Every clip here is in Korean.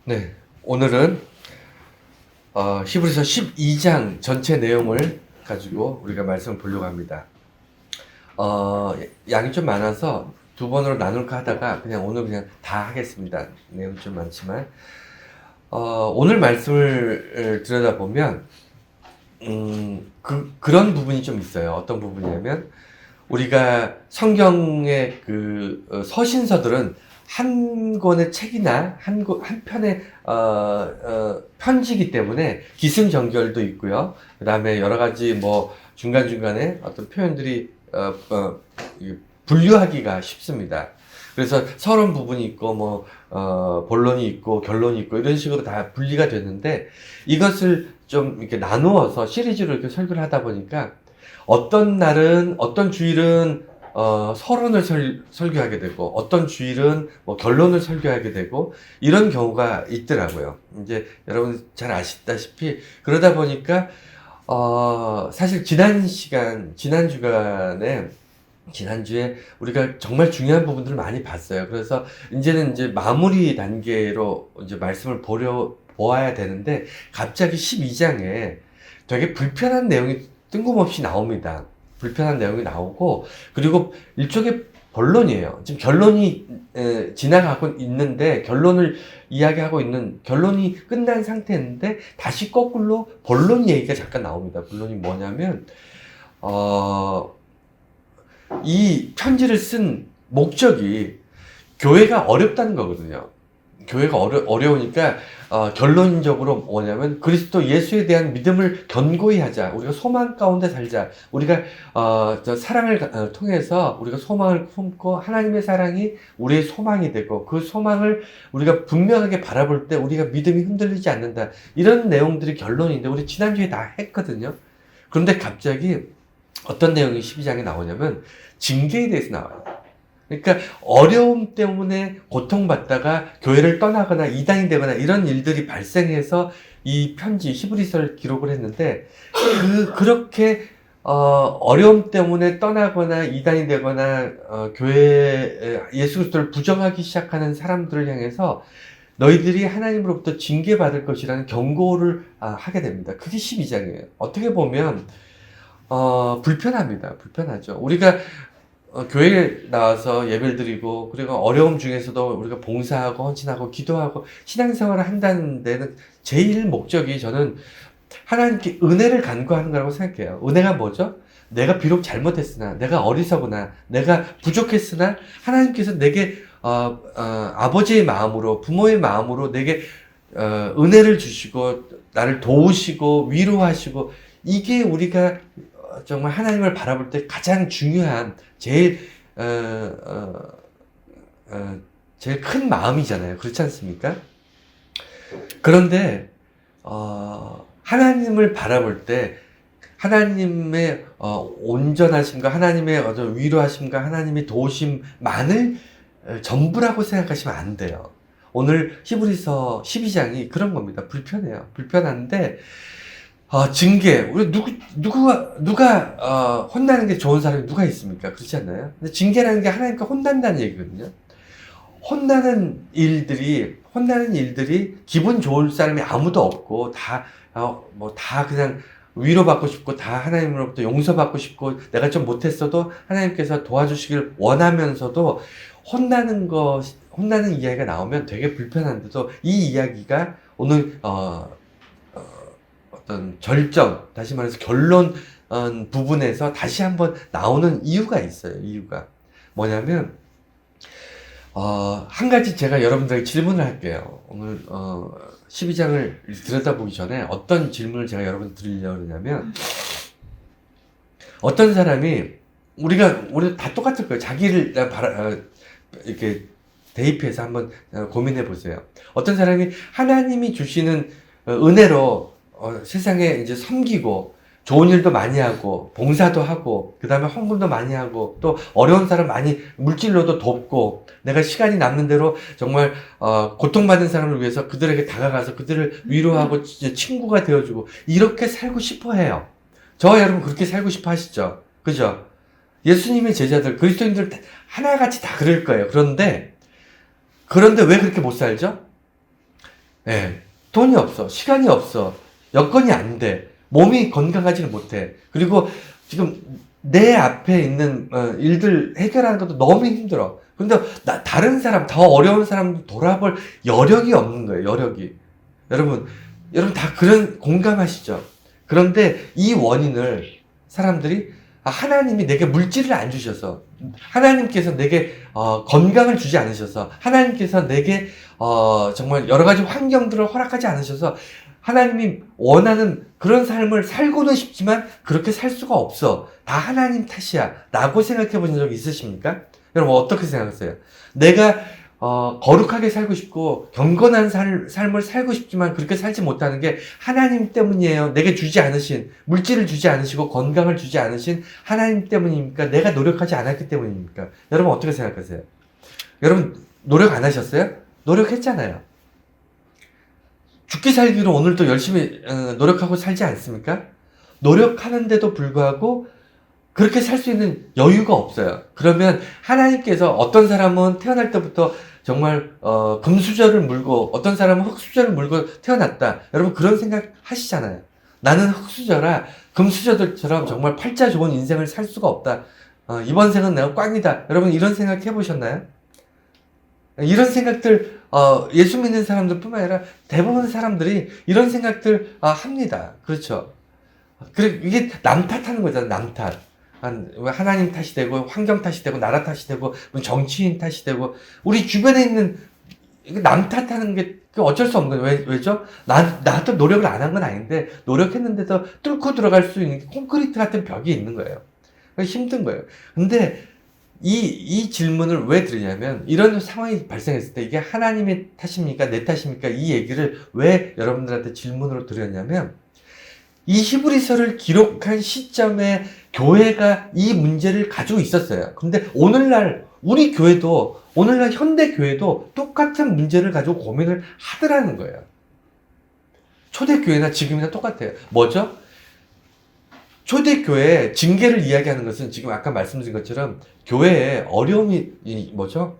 네, 오늘은 히브리서 12장 전체 내용을 가지고 우리가 말씀을 보려고 합니다. 양이 좀 많아서 두 번으로 나눌까 하다가 오늘 그냥 다 하겠습니다. 내용이 좀 많지만 오늘 말씀을 들여다보면 그런 부분이 좀 있어요. 어떤 부분이냐면 우리가 성경의 서신서들은 한 권의 책이나 한 편의 편지이기 때문에 기승전결도 있고요. 그 다음에 여러 가지 중간중간에 어떤 표현들이 분류하기가 쉽습니다. 그래서 서론 부분이 있고 본론이 있고 결론이 있고 이런 식으로 다 분리가 됐는데, 이것을 좀 이렇게 나누어서 시리즈로 이렇게 설교를 하다 보니까 어떤 날은 어떤 주일은 서론을 설교하게 되고 어떤 주일은 결론을 설교하게 되고 이런 경우가 있더라고요. 이제 여러분 잘 아시다시피 그러다 보니까 사실 지난주에 우리가 정말 중요한 부분들을 많이 봤어요. 그래서 이제는 이제 마무리 단계로 이제 말씀을 보아야 되는데, 갑자기 12장에 되게 불편한 내용이 뜬금없이 나옵니다. 불편한 내용이 나오고, 그리고 일종의 본론이에요. 지금 결론이 지나가고 있는데, 결론이 끝난 상태인데 다시 거꾸로 본론 얘기가 잠깐 나옵니다. 본론이 뭐냐면 이 편지를 쓴 목적이 교회가 어렵다는 거거든요. 교회가 어려우니까 결론적으로 뭐냐면 그리스도 예수에 대한 믿음을 견고히 하자. 우리가 소망 가운데 살자. 우리가 사랑을 통해서 우리가 소망을 품고 하나님의 사랑이 우리의 소망이 되고, 그 소망을 우리가 분명하게 바라볼 때 우리가 믿음이 흔들리지 않는다. 이런 내용들이 결론인데 우리 지난주에 다 했거든요. 그런데 갑자기 어떤 내용이 12장에 나오냐면 징계에 대해서 나와요. 그러니까 어려움 때문에 고통받다가 교회를 떠나거나 이단이 되거나 이런 일들이 발생해서 이 편지 히브리서를 기록을 했는데, 그렇게 어려움 때문에 떠나거나 이단이 되거나 예수 그리스도를 부정하기 시작하는 사람들을 향해서 너희들이 하나님으로부터 징계받을 것이라는 경고를 하게 됩니다. 그게 12장이에요. 어떻게 보면 불편하죠. 우리가 교회에 나와서 예배를 드리고, 그리고 어려움 중에서도 우리가 봉사하고 헌신하고 기도하고 신앙생활을 한다는 데는 제일 목적이, 저는 하나님께 은혜를 간구하는 거라고 생각해요. 은혜가 뭐죠? 내가 비록 잘못했으나, 내가 어리석으나, 내가 부족했으나 하나님께서 내게 아버지의 마음으로, 부모의 마음으로 내게 은혜를 주시고 나를 도우시고 위로하시고, 이게 우리가 정말 하나님을 바라볼 때 가장 중요한 제일 큰 마음이잖아요. 그렇지 않습니까? 그런데 하나님을 바라볼 때 하나님의 온전하심과 하나님의 어떤 위로하심과 하나님의 도우심만을 전부라고 생각하시면 안 돼요. 오늘 히브리서 12장이 그런 겁니다. 불편해요. 불편한데 징계. 우리 누가 혼나는 게 좋은 사람이 누가 있습니까? 그렇지 않나요? 근데 징계라는 게 하나님께 혼난다는 얘기거든요. 혼나는 일들이 기분 좋을 사람이 아무도 없고, 다 그냥 위로받고 싶고, 다 하나님으로부터 용서받고 싶고, 내가 좀 못했어도 하나님께서 도와주시길 원하면서도 혼나는 이야기가 나오면 되게 불편한데도, 이 이야기가 오늘 어떤 다시 말해서 결론 부분에서 다시 한번 나오는 이유가 있어요. 이유가 뭐냐면 한 가지 제가 여러분들에게 질문을 할게요. 오늘 12장을 들여다보기 전에 어떤 질문을 제가 여러분들 드리려고 하냐면, 어떤 사람이 우리 다 똑같을 거예요. 자기를 이렇게 대입해서 한번 고민해 보세요. 어떤 사람이 하나님이 주시는 은혜로 세상에 이제 섬기고 좋은 일도 많이 하고 봉사도 하고, 그 다음에 헌금도 많이 하고, 또 어려운 사람 많이 물질로도 돕고, 내가 시간이 남는 대로 정말 고통받는 사람을 위해서 그들에게 다가가서 그들을 위로하고 친구가 되어주고, 이렇게 살고 싶어 해요. 저와 여러분 그렇게 살고 싶어 하시죠? 그죠? 예수님의 제자들, 그리스도인들 하나같이 다 그럴 거예요. 그런데 왜 그렇게 못 살죠? 예, 돈이 없어, 시간이 없어, 여건이 안 돼, 몸이 건강하지는 못해. 그리고 지금 내 앞에 있는 일들 해결하는 것도 너무 힘들어. 근데 다른 사람, 더 어려운 사람 돌아볼 여력이 없는 거예요, 여력이. 여러분, 여러분 다 그런 공감하시죠? 그런데 이 원인을 사람들이 하나님이 내게 물질을 안 주셔서, 하나님께서 내게 건강을 주지 않으셔서, 하나님께서 내게 정말 여러 가지 환경들을 허락하지 않으셔서 하나님이 원하는 그런 삶을 살고는 싶지만 그렇게 살 수가 없어. 다 하나님 탓이야. 라고 생각해 보신 적 있으십니까? 여러분 어떻게 생각하세요? 내가 거룩하게 살고 싶고 경건한 삶을 살고 싶지만 그렇게 살지 못하는 게 하나님 때문이에요. 내게 주지 않으신, 물질을 주지 않으시고 건강을 주지 않으신 하나님 때문입니까? 내가 노력하지 않았기 때문입니까? 여러분 어떻게 생각하세요? 여러분 노력 안 하셨어요? 노력했잖아요. 죽기 살기로 오늘도 열심히 노력하고 살지 않습니까? 노력하는데도 불구하고 그렇게 살 수 있는 여유가 없어요. 그러면 하나님께서 어떤 사람은 태어날 때부터 정말 금수저를 물고 어떤 사람은 흙수저를 물고 태어났다. 여러분 그런 생각 하시잖아요. 나는 흙수저라 금수저들처럼 정말 팔자 좋은 인생을 살 수가 없다. 이번 생은 내가 꽝이다. 여러분 이런 생각 해보셨나요? 이런 생각들 예수 믿는 사람들 뿐만 아니라 대부분 사람들이 이런 생각들 합니다. 그렇죠. 그래 이게 남 탓하는 거잖아요. 남 탓. 하나님 탓이 되고 환경 탓이 되고 나라 탓이 되고 정치인 탓이 되고 우리 주변에 있는 남 탓하는 게 어쩔 수 없는 거예요. 왜죠? 나도 노력을 안 한 건 아닌데 노력했는데도 뚫고 들어갈 수 있는 콘크리트 같은 벽이 있는 거예요. 힘든 거예요. 근데 이 질문을 왜 드리냐면 이런 상황이 발생했을 때 이게 하나님의 탓입니까? 내 탓입니까? 이 얘기를 왜 여러분들한테 질문으로 드렸냐면 이 히브리서를 기록한 시점에 교회가 이 문제를 가지고 있었어요. 근데 오늘날 우리 교회도 오늘날 현대 교회도 똑같은 문제를 가지고 고민을 하더라는 거예요. 초대교회나 지금이나 똑같아요. 뭐죠? 초대교회 징계를 이야기하는 것은 지금 아까 말씀드린 것처럼 교회에 어려움이 뭐죠?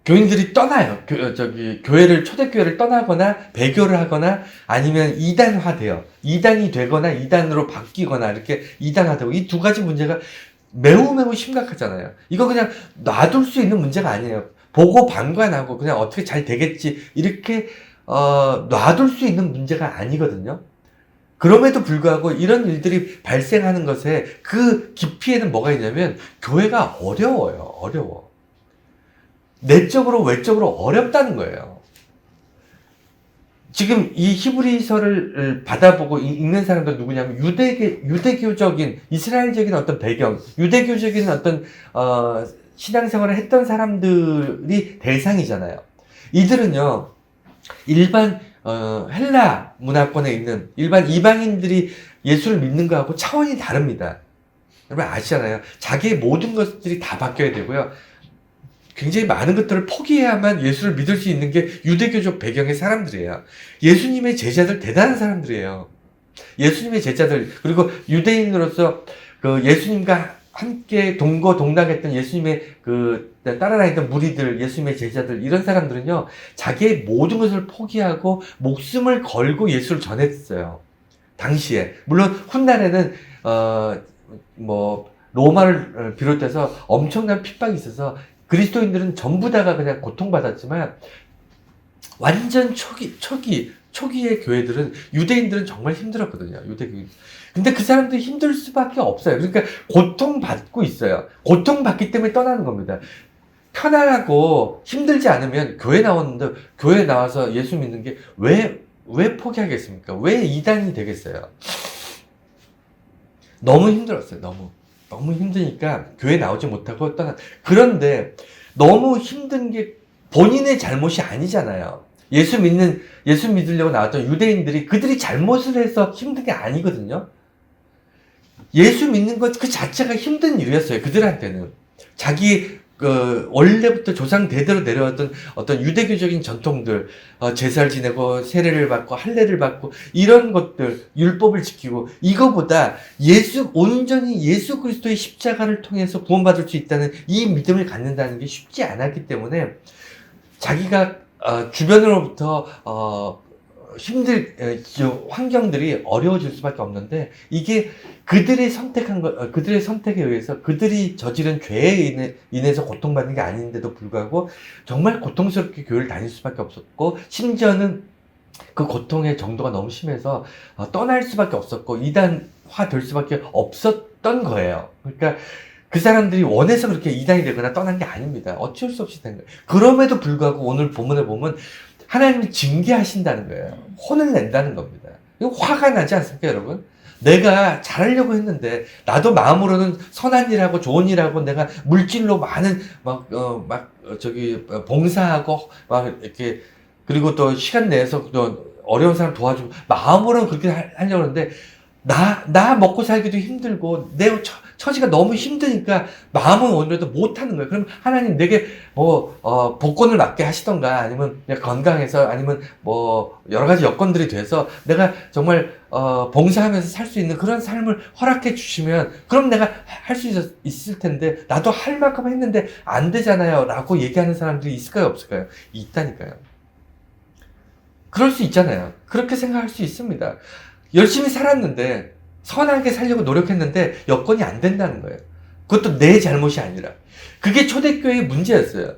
교인들이 떠나요. 교회를, 초대교회를 떠나거나, 배교를 하거나, 아니면 이단화돼요. 이단이 되거나, 이단으로 바뀌거나, 이렇게 이단화되고, 이 두 가지 문제가 매우 심각하잖아요. 이거 그냥 놔둘 수 있는 문제가 아니에요. 보고 방관하고, 그냥 어떻게 잘 되겠지, 이렇게, 놔둘 수 있는 문제가 아니거든요. 그럼에도 불구하고 이런 일들이 발생하는 것에 그 깊이에는 뭐가 있냐면, 교회가 어려워요. 어려워. 내적으로 외적으로 어렵다는 거예요. 지금 이 히브리서를 받아보고 읽는 사람들 누구냐면 유대교적인 이스라엘적인 어떤 배경, 유대교적인 어떤 신앙생활을 했던 사람들이 대상이잖아요. 이들은요 일반 헬라 문화권에 있는 일반 이방인들이 예수를 믿는 거하고 차원이 다릅니다. 여러분 아시잖아요. 자기의 모든 것들이 다 바뀌어야 되고요. 굉장히 많은 것들을 포기해야만 예수를 믿을 수 있는 게 유대교적 배경의 사람들이에요. 예수님의 제자들 대단한 사람들이에요. 예수님의 제자들, 그리고 유대인으로서 그 예수님과 함께 동거동락했던 예수님의 그 따라다니던 무리들, 예수님의 제자들, 이런 사람들은요, 자기의 모든 것을 포기하고 목숨을 걸고 예수를 전했어요. 당시에. 물론 훗날에는 로마를 비롯해서 엄청난 핍박이 있어서 그리스도인들은 전부 다가 그냥 고통받았지만 완전 초기의 교회들은 유대인들은 정말 힘들었거든요. 유대교인. 근데 그 사람들이 힘들 수밖에 없어요. 그러니까 고통받고 있어요. 고통받기 때문에 떠나는 겁니다. 편안하고 힘들지 않으면 교회 나와서 예수 믿는 게 왜 포기하겠습니까? 왜 이단이 되겠어요? 너무 힘들었어요. 너무 힘드니까 교회 나오지 못하고 그런데 너무 힘든 게 본인의 잘못이 아니잖아요. 예수 믿으려고 나왔던 유대인들이 그들이 잘못을 해서 힘든 게 아니거든요. 예수 믿는 것 그 자체가 힘든 일이었어요. 그들한테는. 자기 원래부터 조상 대대로 내려왔던 어떤 유대교적인 전통들, 제사를 지내고 세례를 받고 할례를 받고 이런 것들, 율법을 지키고 이거보다 온전히 예수 그리스도의 십자가를 통해서 구원받을 수 있다는 이 믿음을 갖는다는 게 쉽지 않았기 때문에 자기가 주변으로부터 환경들이 어려워질 수밖에 없는데, 이게 그들이 그들의 선택에 의해서 그들이 저지른 죄에 인해서 고통받는 게 아닌데도 불구하고 정말 고통스럽게 교회를 다닐 수밖에 없었고, 심지어는 그 고통의 정도가 너무 심해서 떠날 수밖에 없었고 이단화 될 수밖에 없었던 거예요. 그러니까 그 사람들이 원해서 그렇게 이단이 되거나 떠난 게 아닙니다. 어쩔 수 없이 된 거예요. 그럼에도 불구하고 오늘 본문에 보면 하나님이 징계하신다는 거예요. 혼을 낸다는 겁니다. 이거 화가 나지 않습니까, 여러분? 내가 잘하려고 했는데, 나도 마음으로는 선한 일하고 좋은 일하고 내가 물질로 많은 봉사하고 막 이렇게, 그리고 또 시간 내서 또 어려운 사람 도와주고 마음으로는 그렇게 하려고 하는데, 나 먹고 살기도 힘들고 내 처지가 너무 힘드니까 마음은 오늘도 못하는 거예요. 그럼 하나님 내게 복권을 맞게 하시던가, 아니면 그냥 건강해서, 아니면 여러 가지 여건들이 돼서 내가 정말 봉사하면서 살 수 있는 그런 삶을 허락해 주시면 그럼 내가 할 수 있을 텐데, 나도 할 만큼 했는데 안 되잖아요 라고 얘기하는 사람들이 있을까요, 없을까요? 있다니까요. 그럴 수 있잖아요. 그렇게 생각할 수 있습니다. 열심히 살았는데, 선하게 살려고 노력했는데 여건이 안 된다는 거예요. 그것도 내 잘못이 아니라. 그게 초대교회의 문제였어요.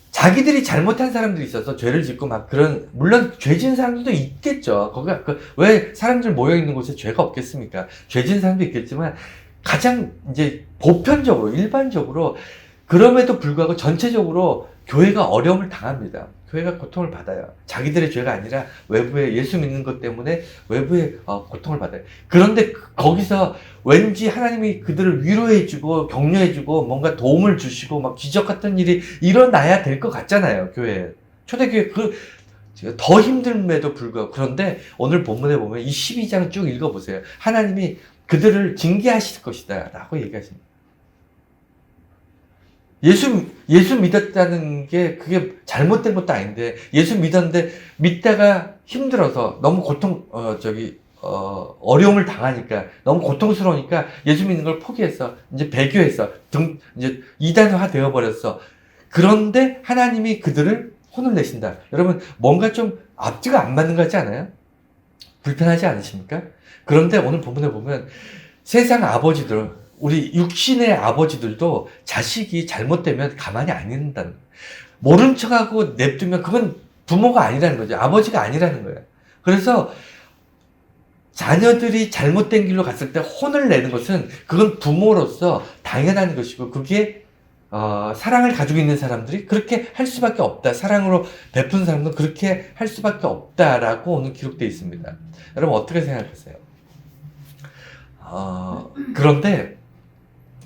자기들이 잘못한 사람들이 있어서 죄를 짓고 물론 죄 지은 사람들도 있겠죠. 왜 사람들 모여있는 곳에 죄가 없겠습니까? 죄 지은 사람도 있겠지만, 가장 이제 보편적으로, 일반적으로, 그럼에도 불구하고 전체적으로 교회가 어려움을 당합니다. 교회가 고통을 받아요. 자기들의 죄가 아니라 외부에 예수 믿는 것 때문에 외부에 고통을 받아요. 그런데 거기서 왠지 하나님이 그들을 위로해주고 격려해주고 뭔가 도움을 주시고 막 기적 같은 일이 일어나야 될 것 같잖아요. 교회. 초대교회 더 힘듦에도 불구하고. 그런데 오늘 본문에 보면 이 12장 쭉 읽어보세요. 하나님이 그들을 징계하실 것이다 라고 얘기하십니다. 예수 믿었다는 게 그게 잘못된 것도 아닌데, 예수 믿었는데 믿다가 힘들어서 너무 어려움을 당하니까, 너무 고통스러우니까 예수 믿는 걸 포기해서 이제 배교해서 이제 이단화 되어버렸어. 그런데 하나님이 그들을 혼을 내신다. 여러분, 뭔가 좀 앞뒤가 안 맞는 것 같지 않아요? 불편하지 않으십니까? 그런데 오늘 본문에 보면 세상 아버지들, 우리 육신의 아버지들도 자식이 잘못되면 가만히 안 있는다는 거예요. 모른 척하고 냅두면 그건 부모가 아니라는 거죠. 아버지가 아니라는 거예요. 그래서 자녀들이 잘못된 길로 갔을 때 혼을 내는 것은 그건 부모로서 당연한 것이고, 그게 사랑을 가지고 있는 사람들이 그렇게 할 수밖에 없다. 사랑으로 베푼 사람도 그렇게 할 수밖에 없다라고 오늘 기록되어 있습니다. 여러분 어떻게 생각하세요? 그런데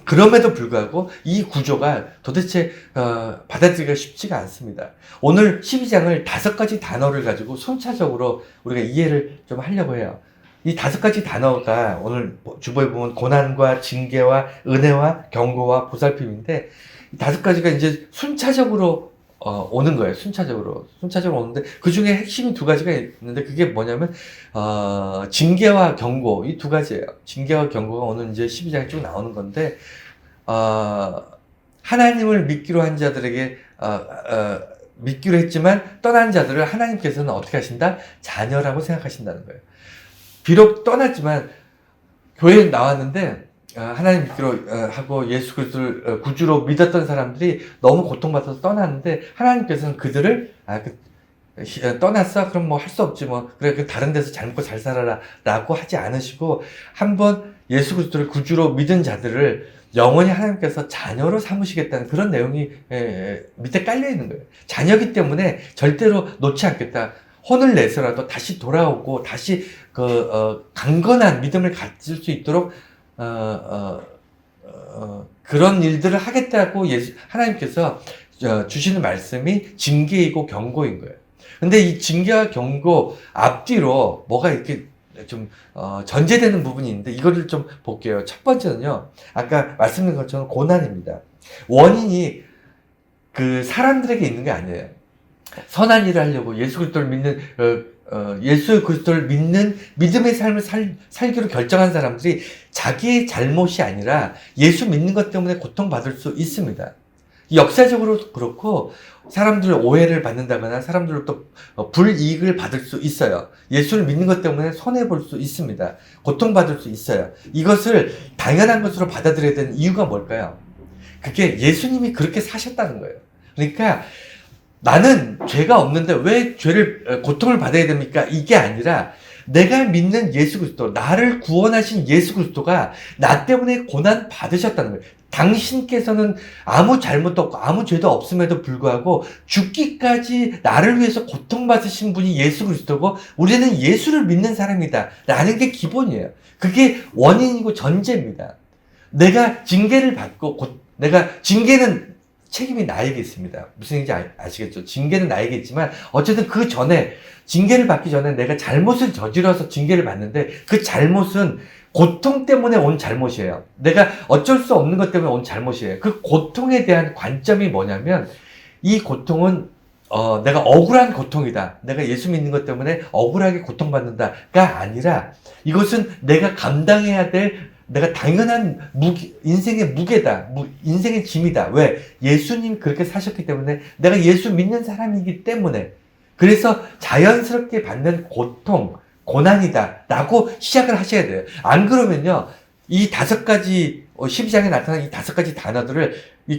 그럼에도 불구하고 이 구조가 도대체 받아들이기가 쉽지가 않습니다. 오늘 12장을 5가지 단어를 가지고 순차적으로 우리가 이해를 좀 하려고 해요. 이 5가지 단어가 오늘 주보에 보면 고난과 징계와 은혜와 경고와 보살핌인데, 이 5가지가 이제 순차적으로 오는 거예요. 순차적으로 오는데, 그 중에 핵심이 2가지가 있는데, 그게 뭐냐면 징계와 경고, 이 2가지예요. 징계와 경고가 오늘 이제 12장에 쭉 나오는 건데, 하나님을 믿기로 한 자들에게 믿기로 했지만 떠난 자들을 하나님께서는 어떻게 하신다? 자녀라고 생각하신다는 거예요. 비록 떠났지만 교회에 나왔는데 하나님 믿기로 하고 예수 그리스도를 구주로 믿었던 사람들이 너무 고통받아서 떠났는데, 하나님께서는 그들을 떠났어? 그럼 뭐 할 수 없지 뭐, 그래 다른 데서 잘 먹고 잘 살아라 라고 하지 않으시고, 한번 예수 그리스도를 구주로 믿은 자들을 영원히 하나님께서 자녀로 삼으시겠다는 그런 내용이 밑에 깔려 있는 거예요. 자녀기 때문에 절대로 놓지 않겠다. 혼을 내서라도 다시 돌아오고 다시 강건한 믿음을 가질 수 있도록 그런 일들을 하겠다고 하나님께서 주시는 말씀이 징계이고 경고인 거예요. 근데 이 징계와 경고 앞뒤로 뭐가 이렇게 좀 전제되는 부분이 있는데, 이거를 좀 볼게요. 첫 번째는요, 아까 말씀드린 것처럼 고난입니다. 원인이 그 사람들에게 있는 게 아니에요. 선한 일을 하려고 예수 그리스도를 믿는 믿음의 삶을 살기로 결정한 사람들이 자기의 잘못이 아니라 예수 믿는 것 때문에 고통받을 수 있습니다. 역사적으로 그렇고 사람들 오해를 받는다거나 사람들로부터 불이익을 받을 수 있어요. 예수를 믿는 것 때문에 손해볼 수 있습니다. 고통받을 수 있어요. 이것을 당연한 것으로 받아들여야 되는 이유가 뭘까요? 그게 예수님이 그렇게 사셨다는 거예요. 그러니까 나는 죄가 없는데 왜 고통을 받아야 됩니까? 이게 아니라 내가 믿는 예수 그리스도, 나를 구원하신 예수 그리스도가 나 때문에 고난 받으셨다는 거예요. 당신께서는 아무 잘못도 없고 아무 죄도 없음에도 불구하고 죽기까지 나를 위해서 고통받으신 분이 예수 그리스도고 우리는 예수를 믿는 사람이다 라는 게 기본이에요. 그게 원인이고 전제입니다. 내가 징계를 받고 징계는 책임이 나에게 있습니다. 무슨 얘기인지 아시겠죠? 징계는 나에게 있지만 어쨌든 그 전에 징계를 받기 전에 내가 잘못을 저질러서 징계를 받는데 그 잘못은 고통 때문에 온 잘못이에요. 내가 어쩔 수 없는 것 때문에 온 잘못이에요. 그 고통에 대한 관점이 뭐냐면 이 고통은 내가 억울한 고통이다. 내가 예수 믿는 것 때문에 억울하게 고통받는다가 아니라 이것은 내가 감당해야 될 내가 당연한 인생의 무게다. 인생의 짐이다. 왜? 예수님 그렇게 사셨기 때문에 내가 예수 믿는 사람이기 때문에 그래서 자연스럽게 받는 고통, 고난이다 라고 시작을 하셔야 돼요. 안 그러면요 이 5가지 12장에 나타난 이 5가지 단어들을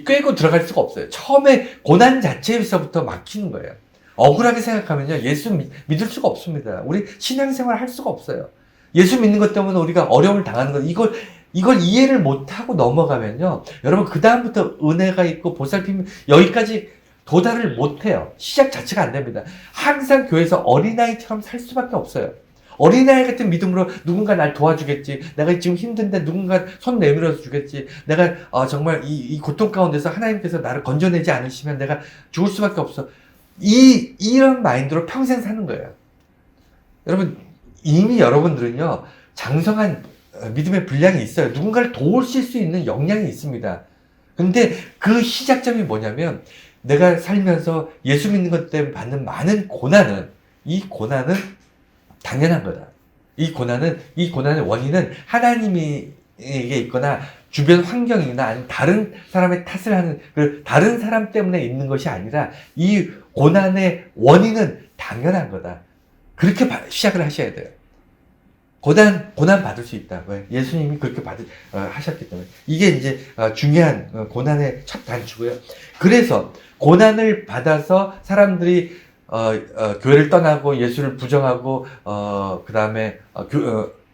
꿰고 들어갈 수가 없어요. 처음에 고난 자체에서부터 막히는 거예요. 억울하게 생각하면요 예수 믿을 수가 없습니다. 우리 신앙생활 할 수가 없어요. 예수 믿는 것 때문에 우리가 어려움을 당하는 것, 이걸 이해를 못하고 넘어가면요 여러분 그 다음부터 은혜가 있고 보살핌 여기까지 도달을 못해요. 시작 자체가 안 됩니다. 항상 교회에서 어린아이처럼 살 수밖에 없어요. 어린아이 같은 믿음으로 누군가 날 도와주겠지. 내가 지금 힘든데 누군가 손 내밀어서 주겠지. 내가 정말 이 고통 가운데서 하나님께서 나를 건져내지 않으시면 내가 죽을 수밖에 없어. 이런 마인드로 평생 사는 거예요. 여러분 이미 여러분들은요 장성한 믿음의 분량이 있어요. 누군가를 도우실 수 있는 역량이 있습니다. 근데 그 시작점이 뭐냐면 내가 살면서 예수 믿는 것 때문에 받는 많은 고난은 이 고난은 당연한 거다. 이 고난의 원인은 하나님에게 있거나 주변 환경이나 아니면 다른 사람의 탓을 하는 다른 사람 때문에 있는 것이 아니라 이 고난의 원인은 당연한 거다. 그렇게 시작을 하셔야 돼요. 고난 받을 수 있다. 왜? 예수님이 그렇게 하셨기 때문에. 이게 이제 중요한 고난의 첫 단추고요. 그래서 고난을 받아서 사람들이 교회를 떠나고 예수를 부정하고 그 다음에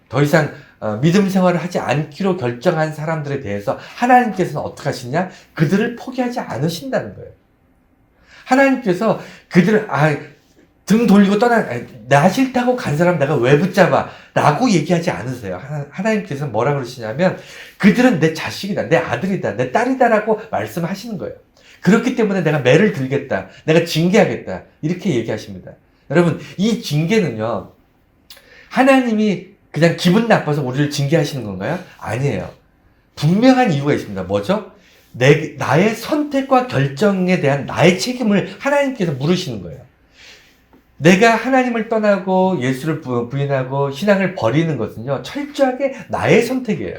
더 이상 믿음 생활을 하지 않기로 결정한 사람들에 대해서 하나님께서는 어떻게 하시냐? 그들을 포기하지 않으신다는 거예요. 하나님께서 그들을 등 돌리고 나 싫다고 간 사람 내가 왜 붙잡아? 라고 얘기하지 않으세요. 하나님께서 뭐라 그러시냐면 그들은 내 자식이다, 내 아들이다, 내 딸이다 라고 말씀하시는 거예요. 그렇기 때문에 내가 매를 들겠다, 내가 징계하겠다 이렇게 얘기하십니다. 여러분 이 징계는요 하나님이 그냥 기분 나빠서 우리를 징계하시는 건가요? 아니에요. 분명한 이유가 있습니다. 뭐죠? 나의 선택과 결정에 대한 나의 책임을 하나님께서 물으시는 거예요. 내가 하나님을 떠나고 예수를 부인하고 신앙을 버리는 것은요 철저하게 나의 선택이에요.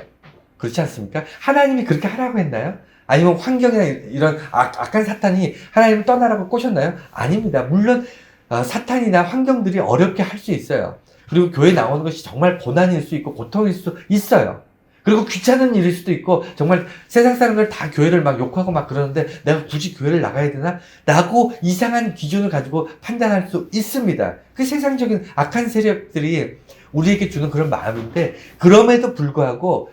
그렇지 않습니까? 하나님이 그렇게 하라고 했나요? 아니면 환경이나 이런 악한 사탄이 하나님을 떠나라고 꼬셨나요? 아닙니다. 물론 사탄이나 환경들이 어렵게 할 수 있어요. 그리고 교회 나오는 것이 정말 고난일 수 있고 고통일 수 있어요. 그리고 귀찮은 일일 수도 있고 정말 세상 사람들 다 교회를 막 욕하고 막 그러는데 내가 굳이 교회를 나가야 되나? 라고 이상한 기준을 가지고 판단할 수 있습니다. 그 세상적인 악한 세력들이 우리에게 주는 그런 마음인데 그럼에도 불구하고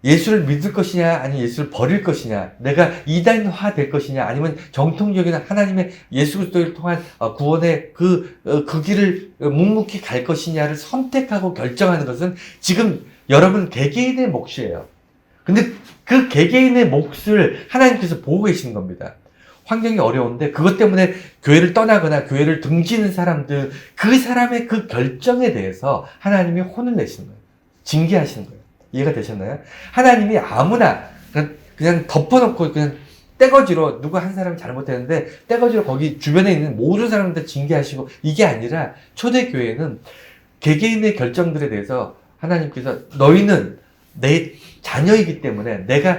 예수를 믿을 것이냐 아니면 예수를 버릴 것이냐 내가 이단화 될 것이냐 아니면 정통적인 하나님의 예수 그리스도를 통한 구원의 그 길을 묵묵히 갈 것이냐를 선택하고 결정하는 것은 지금 여러분 개개인의 몫이에요. 근데 그 개개인의 몫을 하나님께서 보고 계시는 겁니다. 환경이 어려운데 그것 때문에 교회를 떠나거나 교회를 등지는 사람들 그 사람의 그 결정에 대해서 하나님이 혼을 내시는 거예요. 징계하시는 거예요. 이해가 되셨나요? 하나님이 아무나 그냥 덮어놓고 그냥 떼거지로 누구 한 사람이 잘못했는데 떼거지로 거기 주변에 있는 모든 사람들 징계하시고 이게 아니라 초대교회는 개개인의 결정들에 대해서 하나님께서 너희는 내 자녀이기 때문에 내가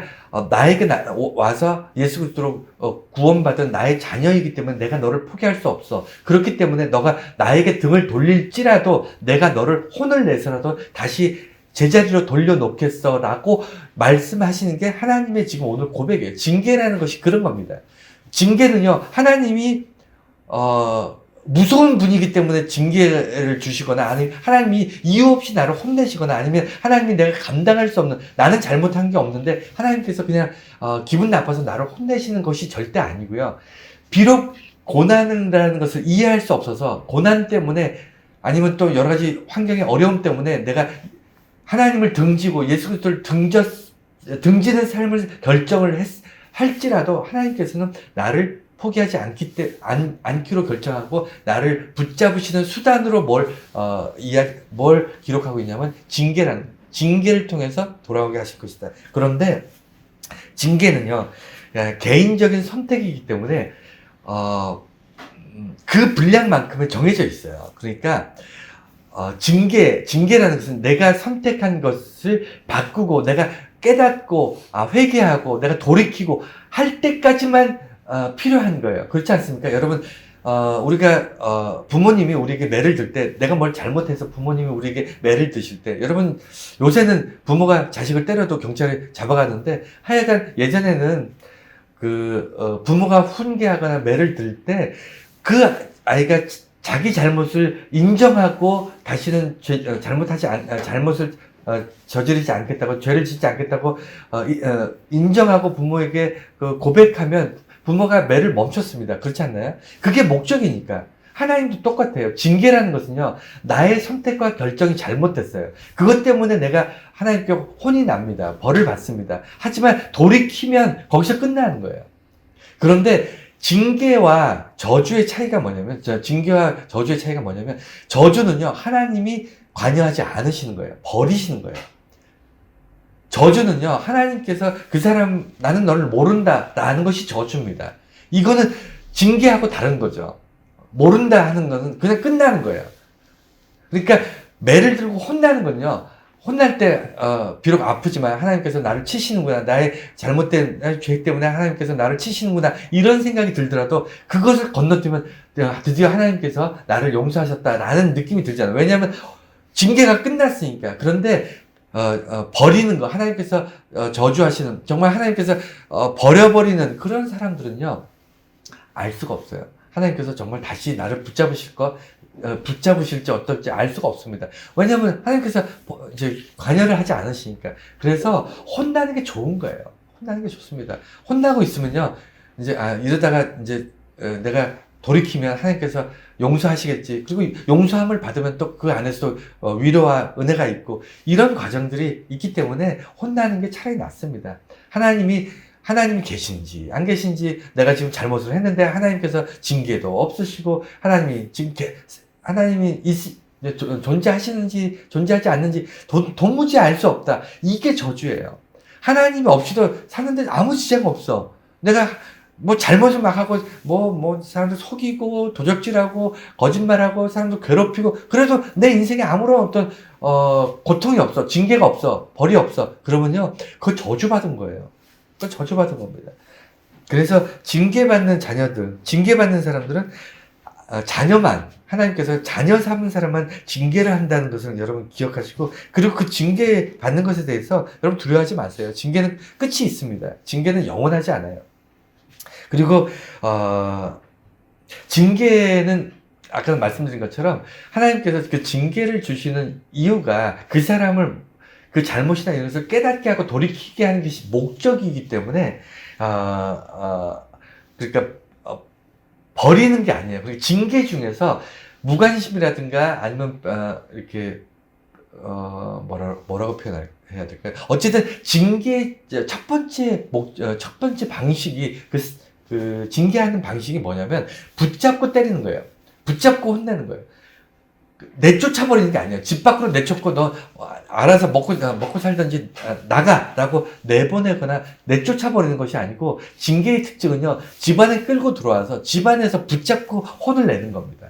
나에게 와서 예수 그리스도로 구원받은 나의 자녀이기 때문에 내가 너를 포기할 수 없어. 그렇기 때문에 너가 나에게 등을 돌릴지라도 내가 너를 혼을 내서라도 다시 제자리로 돌려놓겠어 라고 말씀하시는 게 하나님의 지금 오늘 고백이에요. 징계라는 것이 그런 겁니다. 징계는요, 하나님이 무서운 분이기 때문에 징계를 주시거나, 아니면 하나님이 이유 없이 나를 혼내시거나, 아니면 하나님이 내가 감당할 수 없는, 나는 잘못한 게 없는데 하나님께서 그냥 기분 나빠서 나를 혼내시는 것이 절대 아니고요. 비록 고난이라는 것을 이해할 수 없어서, 고난 때문에 아니면 또 여러 가지 환경의 어려움 때문에 내가 하나님을 등지고 예수 그리스도를 등지는 삶을 결정을 할지라도 하나님께서는 나를 포기하지 않기로 결정하고 나를 붙잡으시는 수단으로 뭘 기록하고 있냐면 징계를 통해서 돌아오게 하실 것이다. 그런데 징계는요, 개인적인 선택이기 때문에 그 분량만큼은 정해져 있어요. 그러니까 징계라는 것은 내가 선택한 것을 바꾸고 내가 깨닫고 회개하고 내가 돌이키고 할 때까지만 필요한 거예요. 그렇지 않습니까? 여러분, 우리가 부모님이 우리에게 매를 들 때, 내가 뭘 잘못해서 부모님이 우리에게 매를 드실 때, 여러분, 요새는 부모가 자식을 때려도 경찰에 잡아가는데, 하여간 예전에는 부모가 훈계하거나 매를 들 때 그 아이가 자기 잘못을 인정하고 다시는 잘못을 저지르지 않겠다고, 죄를 짓지 않겠다고 인정하고 부모에게 고백하면 부모가 매를 멈췄습니다. 그렇지 않나요? 그게 목적이니까. 하나님도 똑같아요. 징계라는 것은요, 나의 선택과 결정이 잘못됐어요. 그것 때문에 내가 하나님께 혼이 납니다. 벌을 받습니다. 하지만 돌이키면 거기서 끝나는 거예요. 그런데 징계와 저주의 차이가 뭐냐면, 저주는요, 하나님이 관여하지 않으시는 거예요. 버리시는 거예요. 저주는요, 하나님께서 나는 너를 모른다 라는 것이 저주입니다. 이거는 징계하고 다른 거죠. 모른다 하는 거는 그냥 끝나는 거예요. 그러니까 매를 들고 혼나는 건요, 혼날 때 비록 아프지만 하나님께서 나를 치시는구나, 나의 잘못된 나의 죄 때문에 하나님께서 나를 치시는구나, 이런 생각이 들더라도 그것을 건너뛰면 드디어 하나님께서 나를 용서하셨다라는 느낌이 들잖아요. 왜냐하면 징계가 끝났으니까. 그런데 버리는 거, 하나님께서 저주하시는, 정말 하나님께서 버려버리는 그런 사람들은요, 알 수가 없어요. 하나님께서 정말 다시 나를 붙잡으실지 어떨지 알 수가 없습니다. 왜냐하면 하나님께서 이제 관여를 하지 않으시니까. 그래서 혼나는 게 좋은 거예요. 혼나는 게 좋습니다. 혼나고 있으면요, 이제 이러다가 이제 내가 돌이키면 하나님께서 용서하시겠지. 그리고 용서함을 받으면 또 그 안에서 위로와 은혜가 있고, 이런 과정들이 있기 때문에 혼나는 게 차라리 낫습니다. 하나님이 계신지 안 계신지, 내가 지금 잘못을 했는데 하나님께서 징계도 없으시고, 하나님이 존재하시는지 존재하지 않는지 도무지 알 수 없다. 이게 저주예요. 하나님이 없이도 사는데 아무 지장 없어. 내가 잘못을 막 하고, 사람들 속이고, 도적질하고, 거짓말하고, 사람들 괴롭히고, 그래도 내 인생에 아무런 어떤, 고통이 없어. 징계가 없어. 벌이 없어. 그러면요, 그거 저주받은 거예요. 그거 저주받은 겁니다. 그래서 징계받는 사람들은, 하나님께서 자녀 삼은 사람만 징계를 한다는 것을 여러분 기억하시고, 그리고 그 징계 받는 것에 대해서 여러분 두려워하지 마세요. 징계는 끝이 있습니다. 징계는 영원하지 않아요. 그리고 징계는 아까 말씀드린 것처럼 하나님께서 그 징계를 주시는 이유가 그 사람을 그 잘못이나 이런 것을 깨닫게 하고 돌이키게 하는 것이 목적이기 때문에 그러니까 버리는 게 아니에요. 그리고 징계 중에서 무관심이라든가 아니면 이렇게 뭐라고 표현해야 될까요? 어쨌든 징계 첫 번째 방식이 그 징계하는 방식이 뭐냐면 붙잡고 때리는 거예요. 붙잡고 혼내는 거예요. 내쫓아버리는 게 아니에요. 집 밖으로 내쫓고 너 알아서 먹고 살든지 나가라고 내보내거나 내쫓아버리는 것이 아니고, 징계의 특징은요, 집안에 끌고 들어와서 집안에서 붙잡고 혼을 내는 겁니다.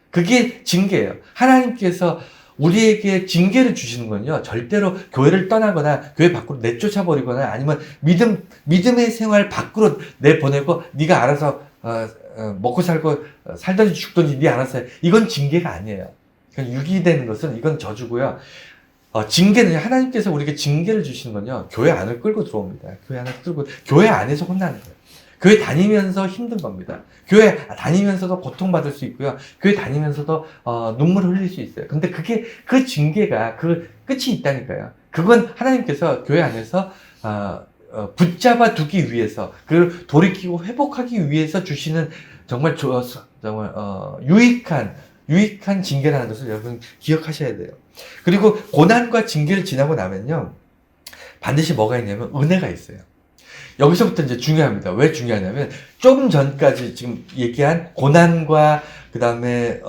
그게 징계예요. 하나님께서 우리에게 징계를 주시는 건요, 절대로 교회를 떠나거나 교회 밖으로 내쫓아버리거나 아니면 믿음의 생활 밖으로 내보내고 네가 알아서 먹고 살고 살든지 죽든지 네 알아서 해. 이건 징계가 아니에요. 그냥 유기되는 것은 이건 저주고요. 징계는 하나님께서 우리에게 징계를 주시는 건요, 교회 안을 끌고 들어옵니다. 교회 안을 끌고 교회 안에서 혼나는 거예요. 교회 다니면서 힘든 겁니다. 교회 다니면서도 고통받을 수 있고요. 교회 다니면서도 눈물을 흘릴 수 있어요. 근데 그 징계가 그 끝이 있다니까요. 그건 하나님께서 교회 안에서 붙잡아 두기 위해서, 그걸 돌이키고 회복하기 위해서 주시는 정말 유익한 징계라는 것을 여러분 기억하셔야 돼요. 그리고 고난과 징계를 지나고 나면요, 반드시 뭐가 있냐면 은혜가 있어요. 여기서부터 이제 중요합니다. 왜 중요하냐면 조금 전까지 지금 얘기한 고난과 그 다음에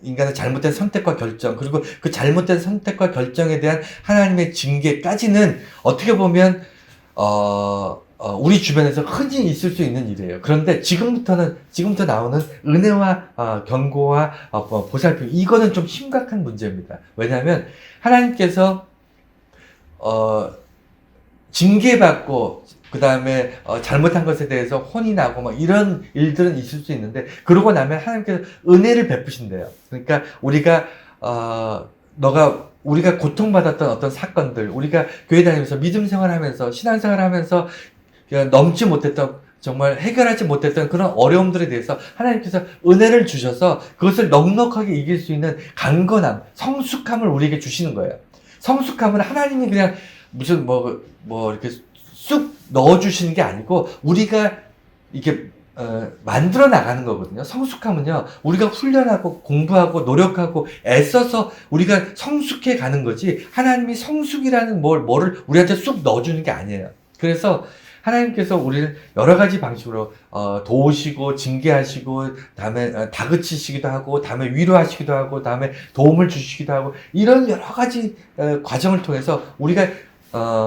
인간의 잘못된 선택과 결정, 그리고 그 잘못된 선택과 결정에 대한 하나님의 징계까지는 어떻게 보면 우리 주변에서 흔히 있을 수 있는 일이에요. 그런데 지금부터 나오는 은혜와 경고와 보살핌, 이거는 좀 심각한 문제입니다. 왜냐하면 하나님께서 징계받고 그 다음에 잘못한 것에 대해서 혼이 나고 막 이런 일들은 있을 수 있는데, 그러고 나면 하나님께서 은혜를 베푸신대요. 그러니까 우리가 고통받았던 어떤 사건들, 우리가 교회 다니면서 믿음 생활하면서 신앙생활하면서 넘지 못했던, 정말 해결하지 못했던 그런 어려움들에 대해서 하나님께서 은혜를 주셔서 그것을 넉넉하게 이길 수 있는 강건함, 성숙함을 우리에게 주시는 거예요. 성숙함은 하나님이 그냥 무슨 이렇게 쑥 넣어주시는 게 아니고 우리가 이렇게 만들어 나가는 거거든요. 성숙함은요, 우리가 훈련하고 공부하고 노력하고 애써서 우리가 성숙해 가는 거지, 하나님이 성숙이라는 뭐를 우리한테 쑥 넣어주는 게 아니에요. 그래서 하나님께서 우리를 여러 가지 방식으로 도우시고 징계하시고, 다음에 다그치시기도 하고, 다음에 위로하시기도 하고, 다음에 도움을 주시기도 하고, 이런 여러 가지 과정을 통해서 우리가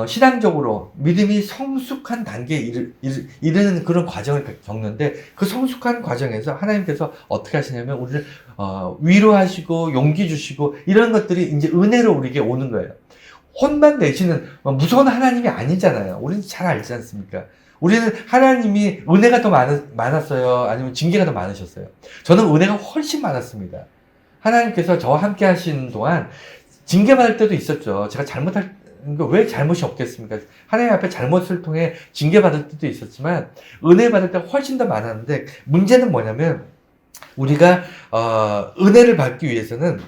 신앙적으로 믿음이 성숙한 단계에 이르는 그런 과정을 겪는데, 그 성숙한 과정에서 하나님께서 어떻게 하시냐면 우리를 위로하시고 용기 주시고, 이런 것들이 이제 은혜로 우리에게 오는 거예요. 혼만 내시는 무서운 하나님이 아니잖아요. 우리는 잘 알지 않습니까? 우리는 하나님이 은혜가 더 많았어요? 아니면 징계가 더 많으셨어요? 저는 은혜가 훨씬 많았습니다. 하나님께서 저와 함께 하시는 동안 징계받을 때도 있었죠. 제가 잘못할 왜 잘못이 없겠습니까? 하나님 앞에 잘못을 통해 징계받을 때도 있었지만 은혜 받을 때가 훨씬 더 많았는데, 문제는 뭐냐면 우리가 은혜를 받기 위해서는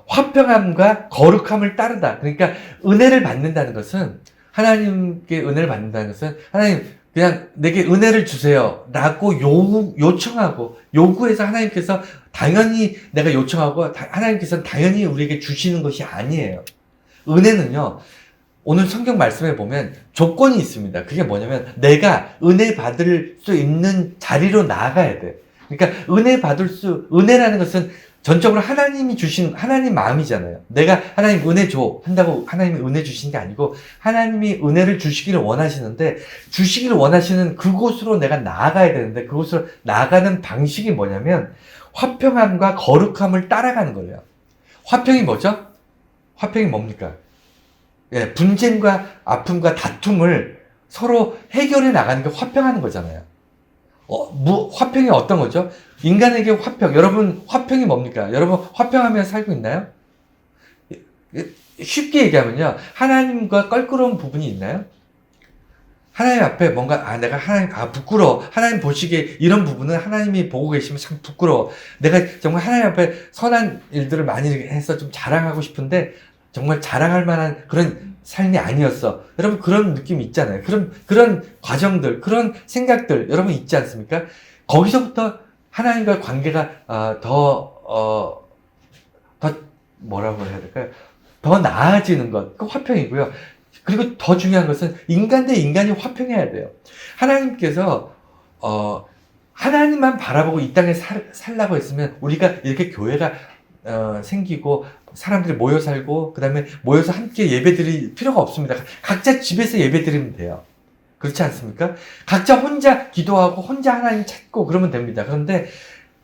화평함과 거룩함을 따르다. 그러니까 은혜를 받는다는 것은, 하나님께 은혜를 받는다는 것은, 하나님 그냥 내게 은혜를 주세요 라고 요청하고 요구해서 하나님께서 당연히 내가 요청하고 하나님께서는 당연히 우리에게 주시는 것이 아니에요. 은혜는요, 오늘 성경 말씀에 보면 조건이 있습니다. 그게 뭐냐면 내가 은혜 받을 수 있는 자리로 나아가야 돼. 그러니까 은혜라는 것은 전적으로 하나님이 주신 하나님 마음이잖아요. 내가 하나님 은혜 줘 한다고 하나님이 은혜 주신 게 아니고, 하나님이 은혜를 주시기를 원하시는데, 주시기를 원하시는 그곳으로 내가 나아가야 되는데, 그곳으로 나아가는 방식이 뭐냐면 화평함과 거룩함을 따라가는 거예요. 화평이 뭐죠? 화평이 뭡니까? 분쟁과 아픔과 다툼을 서로 해결해 나가는 게 화평하는 거잖아요. 화평이 어떤 거죠? 인간에게 화평. 여러분, 화평이 뭡니까? 여러분, 화평하며 살고 있나요? 쉽게 얘기하면요, 하나님과 껄끄러운 부분이 있나요? 하나님 앞에 뭔가, 내가 부끄러워. 하나님 보시기에 이런 부분은 하나님이 보고 계시면 참 부끄러워. 내가 정말 하나님 앞에 선한 일들을 많이 해서 좀 자랑하고 싶은데, 정말 자랑할 만한 그런 삶이 아니었어. 여러분, 그런 느낌이 있잖아요. 그런 과정들, 그런 생각들, 여러분 있지 않습니까? 거기서부터 하나님과 관계가, 뭐라고 해야 될까요? 더 나아지는 것, 그 화평이고요. 그리고 더 중요한 것은 인간 대 인간이 화평해야 돼요. 하나님께서, 하나님만 바라보고 이 땅에 살라고 했으면 우리가 이렇게 교회가 생기고 사람들이 모여 살고 그 다음에 모여서 함께 예배드릴 필요가 없습니다. 각자 집에서 예배드리면 돼요. 그렇지 않습니까? 각자 혼자 기도하고 혼자 하나님 찾고 그러면 됩니다. 그런데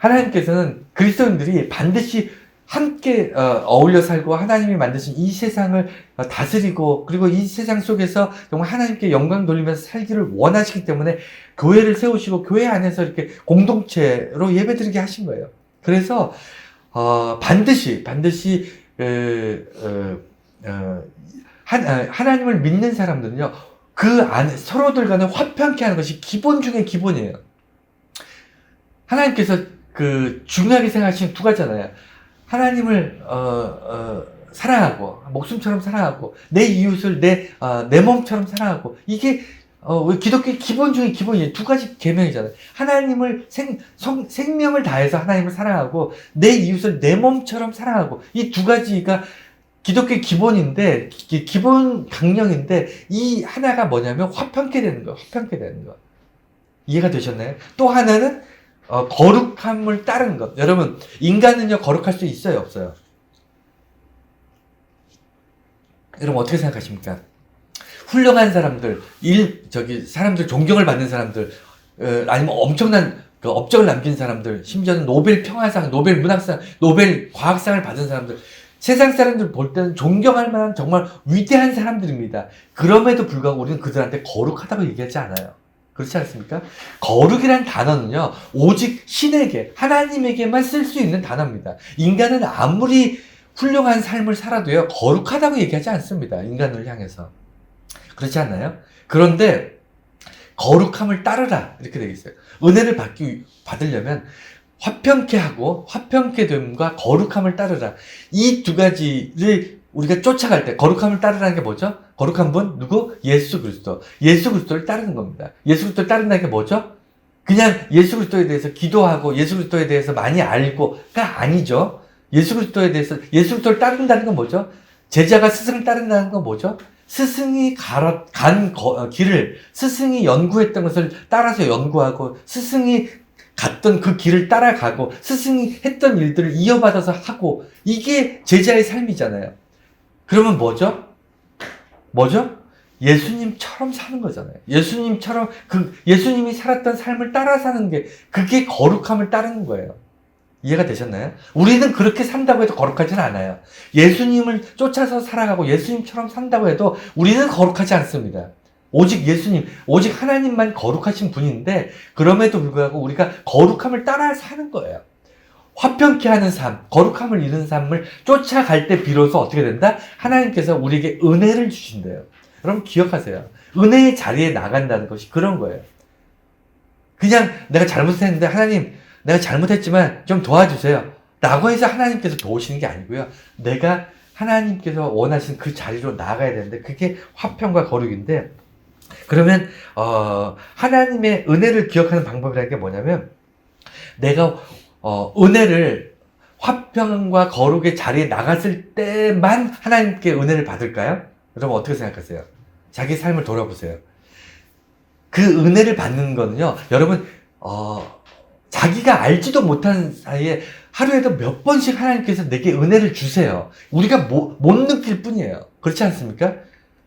하나님께서는 그리스도인들이 반드시 함께 어울려 살고 하나님이 만드신 이 세상을 다스리고 그리고 이 세상 속에서 정말 하나님께 영광 돌리면서 살기를 원하시기 때문에 교회를 세우시고 교회 안에서 이렇게 공동체로 예배드리게 하신 거예요. 그래서 반드시 하나님을 믿는 사람들은요, 그 안에 서로들 간에 화평케 하는 것이 기본 중에 기본이에요. 하나님께서 중요하게 생각하시는 두 가지잖아요. 하나님을 사랑하고 목숨처럼 사랑하고 내 이웃을 내 몸처럼 사랑하고, 이게 기독교의 기본 중에 기본이에요. 두 가지 계명이잖아요. 하나님을 생명을 다해서 하나님을 사랑하고 내 이웃을 내 몸처럼 사랑하고, 이 두 가지가 기독교의 기본인데, 기본 강령인데, 이 하나가 뭐냐면 화평케 되는 거예요. 화평케 되는 거. 이해가 되셨나요? 또 하나는 거룩함을 따르는 것. 여러분, 인간은요 거룩할 수 있어요, 없어요? 여러분 어떻게 생각하십니까? 훌륭한 사람들, 사람들 존경을 받는 사람들, 아니면 엄청난 업적을 남긴 사람들, 심지어는 노벨 평화상, 노벨 문학상, 노벨 과학상을 받은 사람들, 세상 사람들 볼 때는 존경할 만한 정말 위대한 사람들입니다. 그럼에도 불구하고 우리는 그들한테 거룩하다고 얘기하지 않아요. 그렇지 않습니까? 거룩이란 단어는요, 오직 신에게, 하나님에게만 쓸 수 있는 단어입니다. 인간은 아무리 훌륭한 삶을 살아도요, 거룩하다고 얘기하지 않습니다. 인간을 향해서. 그렇지 않나요? 그런데 거룩함을 따르라 이렇게 되어 있어요. 은혜를 받으려면 화평케 하고 화평케 됨과 거룩함을 따르라. 이 두 가지를 우리가 쫓아갈 때, 거룩함을 따르라는 게 뭐죠? 거룩한 분 누구? 예수 그리스도. 예수 그리스도를 따르는 겁니다. 예수 그리스도를 따른다는 게 뭐죠? 그냥 예수 그리스도에 대해서 기도하고 예수 그리스도에 대해서 많이 알고가 아니죠. 예수 그리스도를 따른다는 건 뭐죠? 제자가 스승을 따른다는 건 뭐죠? 스승이 간 길을, 스승이 연구했던 것을 따라서 연구하고, 스승이 갔던 그 길을 따라가고, 스승이 했던 일들을 이어받아서 하고, 이게 제자의 삶이잖아요. 그러면 뭐죠? 예수님처럼 사는 거잖아요. 예수님이 살았던 삶을 따라 사는 게, 그게 거룩함을 따르는 거예요. 이해가 되셨나요? 우리는 그렇게 산다고 해도 거룩하지는 않아요. 예수님을 쫓아서 살아가고 예수님처럼 산다고 해도 우리는 거룩하지 않습니다. 오직 오직 하나님만 거룩하신 분인데, 그럼에도 불구하고 우리가 거룩함을 따라 사는 거예요. 화평케 하는 삶, 거룩함을 이루는 삶을 쫓아갈 때 비로소 어떻게 된다? 하나님께서 우리에게 은혜를 주신대요. 여러분 기억하세요. 은혜의 자리에 나간다는 것이 그런 거예요. 그냥 내가 잘못했는데 하나님, 내가 잘못했지만 좀 도와주세요 라고 해서 하나님께서 도우시는 게 아니고요. 내가 하나님께서 원하시는 그 자리로 나아가야 되는데, 그게 화평과 거룩인데, 그러면 하나님의 은혜를 기억하는 방법이라는 게 뭐냐면, 내가 은혜를, 화평과 거룩의 자리에 나갔을 때만 하나님께 은혜를 받을까요? 여러분 어떻게 생각하세요? 자기 삶을 돌아보세요. 그 은혜를 받는 거는요, 여러분 자기가 알지도 못하는 사이에 하루에도 몇 번씩 하나님께서 내게 은혜를 주세요. 우리가 못 느낄 뿐이에요. 그렇지 않습니까?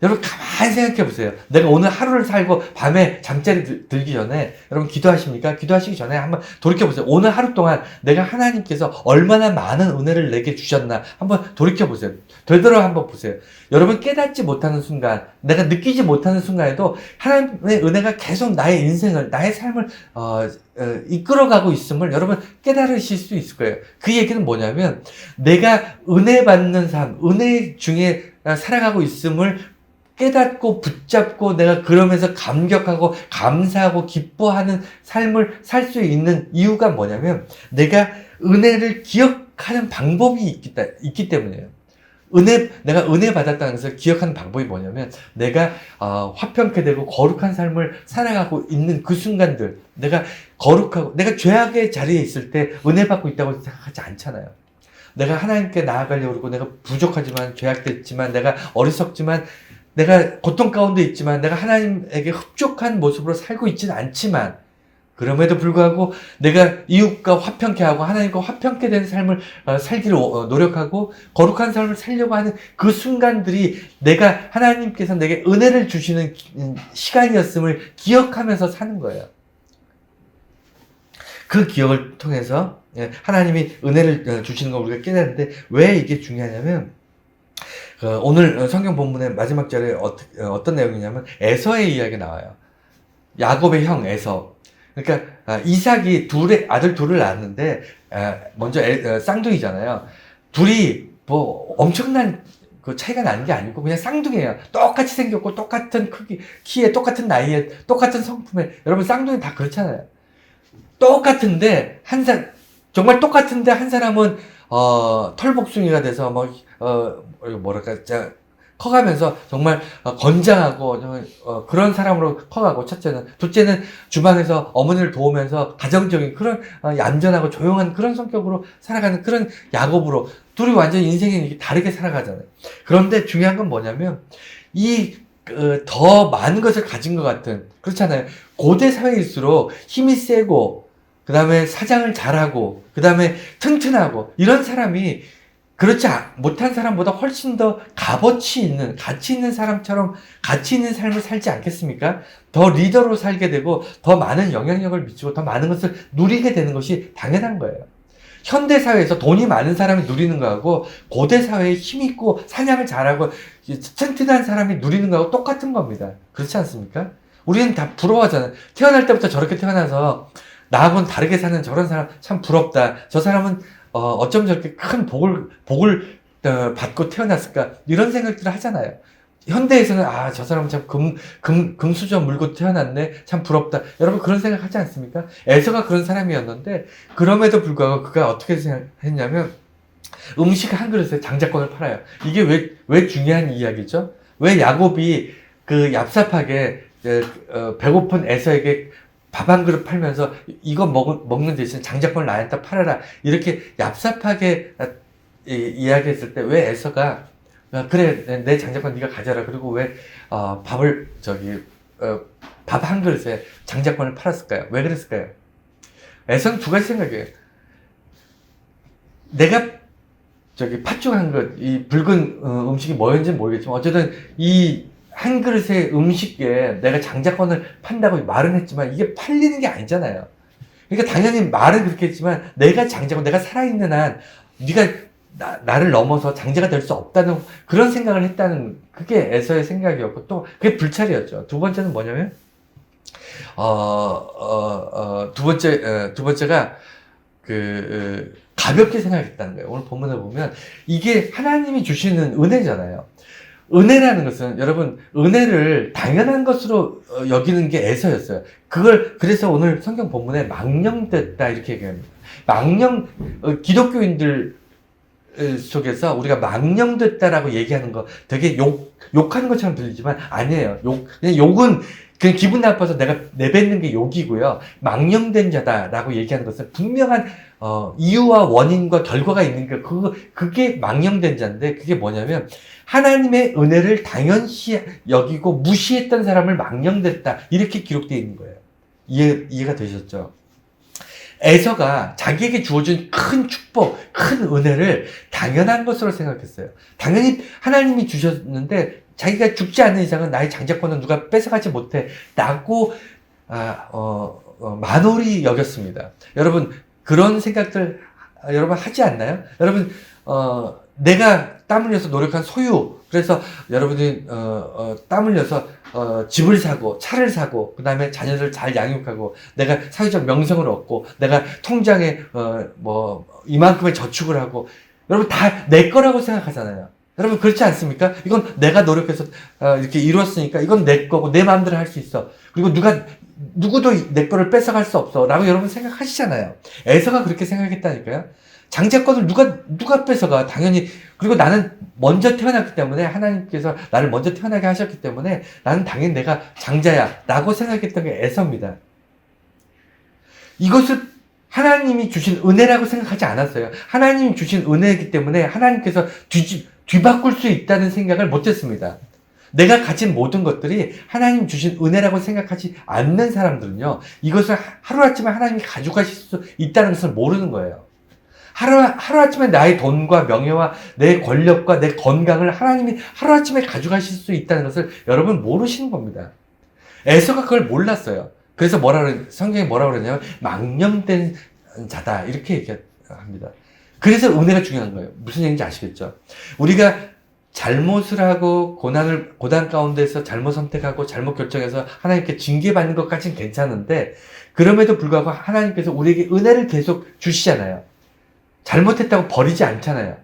여러분 가만히 생각해 보세요. 내가 오늘 하루를 살고 밤에 잠자리 들기 전에 여러분 기도하십니까? 기도하시기 전에 한번 돌이켜 보세요. 오늘 하루 동안 내가 하나님께서 얼마나 많은 은혜를 내게 주셨나 한번 돌이켜 보세요. 되돌아 한번 보세요. 여러분 깨닫지 못하는 순간, 내가 느끼지 못하는 순간에도 하나님의 은혜가 계속 나의 인생을, 나의 삶을 이끌어가고 있음을 여러분 깨달으실 수 있을 거예요. 그 얘기는 뭐냐면, 내가 은혜 받는 삶, 은혜 중에 살아가고 있음을 깨닫고 붙잡고 내가 그러면서 감격하고 감사하고 기뻐하는 삶을 살 수 있는 이유가 뭐냐면, 내가 은혜를 기억하는 방법이 있기 때문이에요. 내가 은혜 받았다는 것을 기억하는 방법이 뭐냐면, 내가 화평케 되고 거룩한 삶을 살아가고 있는 그 순간들, 내가 거룩하고, 내가 죄악의 자리에 있을 때 은혜 받고 있다고 생각하지 않잖아요. 내가 하나님께 나아가려고 그러고, 내가 부족하지만, 죄악됐지만, 내가 어리석지만, 내가 고통 가운데 있지만, 내가 하나님에게 흡족한 모습으로 살고 있지는 않지만, 그럼에도 불구하고 내가 이웃과 화평케 하고 하나님과 화평케 된 삶을 살기를 노력하고 거룩한 삶을 살려고 하는 그 순간들이, 내가 하나님께서 내게 은혜를 주시는 시간이었음을 기억하면서 사는 거예요. 그 기억을 통해서 하나님이 은혜를 주시는 걸 우리가 깨닫는데, 왜 이게 중요하냐면, 오늘 성경 본문의 마지막 절에 어떤 내용이냐면 에서의 이야기가 나와요. 야곱의 형 에서. 그러니까 이삭이 아들 둘을 낳았는데, 먼저 쌍둥이잖아요. 둘이 뭐 엄청난 그 차이가 나는 게 아니고 그냥 쌍둥이에요. 똑같이 생겼고 똑같은 키에 똑같은 나이에 똑같은 성품에. 여러분 쌍둥이 다 그렇잖아요. 똑같은데 정말 똑같은데 한 사람은 털복숭이가 돼서 뭐랄까 커가면서 정말 건장하고 그런 사람으로 커가고, 첫째는. 둘째는 주방에서 어머니를 도우면서 가정적인 그런 얌전하고 조용한 그런 성격으로 살아가는 그런 야곱으로, 둘이 완전히 인생이 다르게 살아가잖아요. 그런데 중요한 건 뭐냐면 더 많은 것을 가진 것 같은, 그렇잖아요. 고대 사회일수록 힘이 세고 그 다음에 사장을 잘하고 그 다음에 튼튼하고 이런 사람이 그렇지 못한 사람보다 훨씬 더 가치 있는 사람처럼 가치 있는 삶을 살지 않겠습니까? 더 리더로 살게 되고 더 많은 영향력을 미치고 더 많은 것을 누리게 되는 것이 당연한 거예요. 현대사회에서 돈이 많은 사람이 누리는 거하고 고대 사회에 힘 있고 사냥을 잘하고 튼튼한 사람이 누리는 거하고 똑같은 겁니다. 그렇지 않습니까? 우리는 다 부러워하잖아요. 태어날 때부터 저렇게 태어나서 나하고는 다르게 사는 저런 사람 참 부럽다. 저 사람은 어쩜 저렇게 큰 복을 받고 태어났을까? 이런 생각들을 하잖아요. 현대에서는 저 사람은 참 금수저 물고 태어났네. 참 부럽다. 여러분 그런 생각 하지 않습니까? 에서가 그런 사람이었는데, 그럼에도 불구하고 그가 어떻게 생각했냐면 음식 한 그릇에 장자권을 팔아요. 이게 왜 중요한 이야기죠? 왜 야곱이 그 얍삽하게 배고픈 에서에게 밥 한 그릇 팔면서 이거 먹는 대신 장자권을 나한테 팔아라, 이렇게 얍삽하게 이야기했을 때 왜 에서가 그래 내 장자권 네가 가져라, 그리고 왜 밥을 밥 한 그릇에 장자권을 팔았을까요? 왜 그랬을까요? 에서는 두 가지 생각이에요. 내가 팥죽 한 이 붉은 음식이 뭐였는지 모르겠지만 어쨌든 이 한 그릇의 음식에 내가 장자권을 판다고 말은 했지만 이게 팔리는 게 아니잖아요. 그러니까 당연히 말은 그렇게 했지만 내가 장자권, 내가 살아있는 한 네가 나를 넘어서 장자가 될 수 없다는 그런 생각을 했다는, 그게 에서의 생각이었고, 또 그게 불찰이었죠. 두 번째는 뭐냐면 두 번째가 가볍게 생각했다는 거예요. 오늘 본문을 보면 이게 하나님이 주시는 은혜잖아요. 은혜라는 것은, 여러분, 은혜를 당연한 것으로 여기는 게 에서였어요. 그래서 오늘 성경 본문에 망령됐다 이렇게 얘기합니다. 기독교인들 속에서 우리가 망령됐다라고 얘기하는 거 되게 욕하는 것처럼 들리지만 아니에요. 그냥 욕은 그냥 기분 나빠서 내가 내뱉는 게 욕이고요. 망령된 자다라고 얘기하는 것은 분명한 이유와 원인과 결과가 있는 게 그게 망령된 자인데, 그게 뭐냐면 하나님의 은혜를 당연시 여기고 무시했던 사람을 망령됐다 이렇게 기록되어 있는 거예요. 이해가 되셨죠? 에서가 자기에게 주어진 큰 축복, 큰 은혜를 당연한 것으로 생각했어요. 당연히 하나님이 주셨는데 자기가 죽지 않는 이상은 나의 장자권은 누가 뺏어가지 못해 라고 만홀히 여겼습니다. 여러분 그런 생각들 여러분 하지 않나요? 여러분 내가 땀 흘려서 노력한 소유, 그래서 여러분이 땀 흘려서 집을 사고 차를 사고 그 다음에 자녀들 잘 양육하고 내가 사회적 명성을 얻고 내가 통장에 이만큼의 저축을 하고, 여러분 다 내 거라고 생각하잖아요. 여러분 그렇지 않습니까? 이건 내가 노력해서 이렇게 이뤘으니까 이건 내 거고 내 마음대로 할 수 있어. 그리고 누구도 내 거를 뺏어갈 수 없어 라고 여러분 생각하시잖아요. 에서가 그렇게 생각했다니까요. 장자권을 누가 뺏어가? 당연히. 그리고 나는 먼저 태어났기 때문에, 하나님께서 나를 먼저 태어나게 하셨기 때문에 나는 당연히 내가 장자야 라고 생각했던 게 에서입니다. 이것을 하나님이 주신 은혜라고 생각하지 않았어요. 하나님이 주신 은혜이기 때문에 하나님께서 뒤바꿀 수 있다는 생각을 못했습니다. 내가 가진 모든 것들이 하나님 주신 은혜라고 생각하지 않는 사람들은요, 이것을 하루아침에 하나님이 가져가실 수 있다는 것을 모르는 거예요. 하루아침에 나의 돈과 명예와 내 권력과 내 건강을 하나님이 하루아침에 가져가실 수 있다는 것을 여러분 모르시는 겁니다. 에서가 그걸 몰랐어요. 그래서 성경에 뭐라 그러냐면 망령된 자다 이렇게 얘기합니다. 그래서 은혜가 중요한 거예요. 무슨 얘기인지 아시겠죠? 우리가 잘못을 하고 고난 가운데서 잘못 선택하고 잘못 결정해서 하나님께 징계받는 것까지는 괜찮은데, 그럼에도 불구하고 하나님께서 우리에게 은혜를 계속 주시잖아요. 잘못했다고 버리지 않잖아요.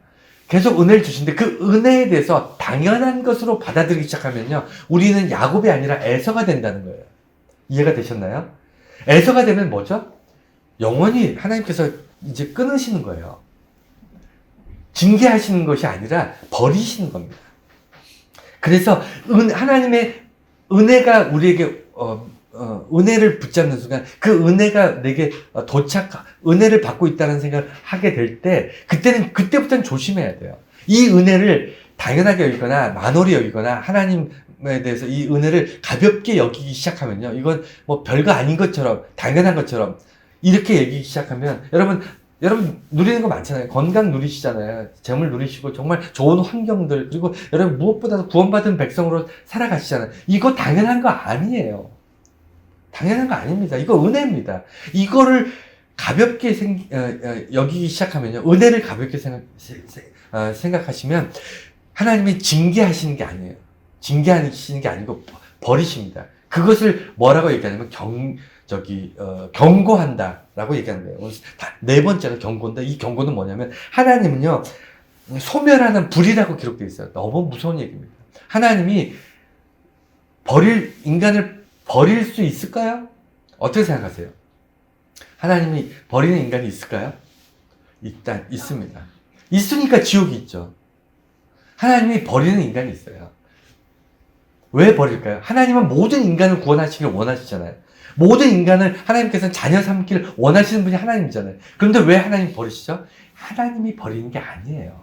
계속 은혜를 주시는데 그 은혜에 대해서 당연한 것으로 받아들이기 시작하면요, 우리는 야곱이 아니라 에서가 된다는 거예요. 이해가 되셨나요? 에서가 되면 뭐죠? 영원히 하나님께서 이제 끊으시는 거예요. 징계하시는 것이 아니라 버리시는 겁니다. 그래서 하나님의 은혜가 우리에게 은혜를 붙잡는 순간, 그 은혜가 내게 은혜를 받고 있다는 생각을 하게 될 때, 그때부터는 조심해야 돼요. 이 은혜를 당연하게 여기거나 만홀히 여기거나 하나님에 대해서 이 은혜를 가볍게 여기기 시작하면요, 이건 뭐 별거 아닌 것처럼, 당연한 것처럼 이렇게 여기기 시작하면, 여러분 누리는 거 많잖아요. 건강 누리시잖아요. 재물 누리시고 정말 좋은 환경들, 그리고 여러분 무엇보다도 구원받은 백성으로 살아가시잖아요. 이거 당연한 거 아니에요. 당연한 거 아닙니다. 이거 은혜입니다. 이거를 가볍게 여기기 시작하면요, 은혜를 가볍게 생각하시면 하나님이 징계하시는 게 아니에요. 징계하시는 게 아니고 버리십니다. 그것을 뭐라고 얘기하냐면 경고한다라고 얘기하는 거예요. 네 번째가 경고인데, 이 경고는 뭐냐면, 하나님은요, 소멸하는 불이라고 기록되어 있어요. 너무 무서운 얘기입니다. 하나님이 인간을 버릴 수 있을까요? 어떻게 생각하세요? 하나님이 버리는 인간이 있을까요? 일단 있습니다. 있으니까 지옥이 있죠. 하나님이 버리는 인간이 있어요. 왜 버릴까요? 하나님은 모든 인간을 구원하시길 원하시잖아요. 모든 인간을 하나님께서는 자녀 삼기를 원하시는 분이 하나님이잖아요. 그런데 왜 하나님이 버리시죠? 하나님이 버리는 게 아니에요.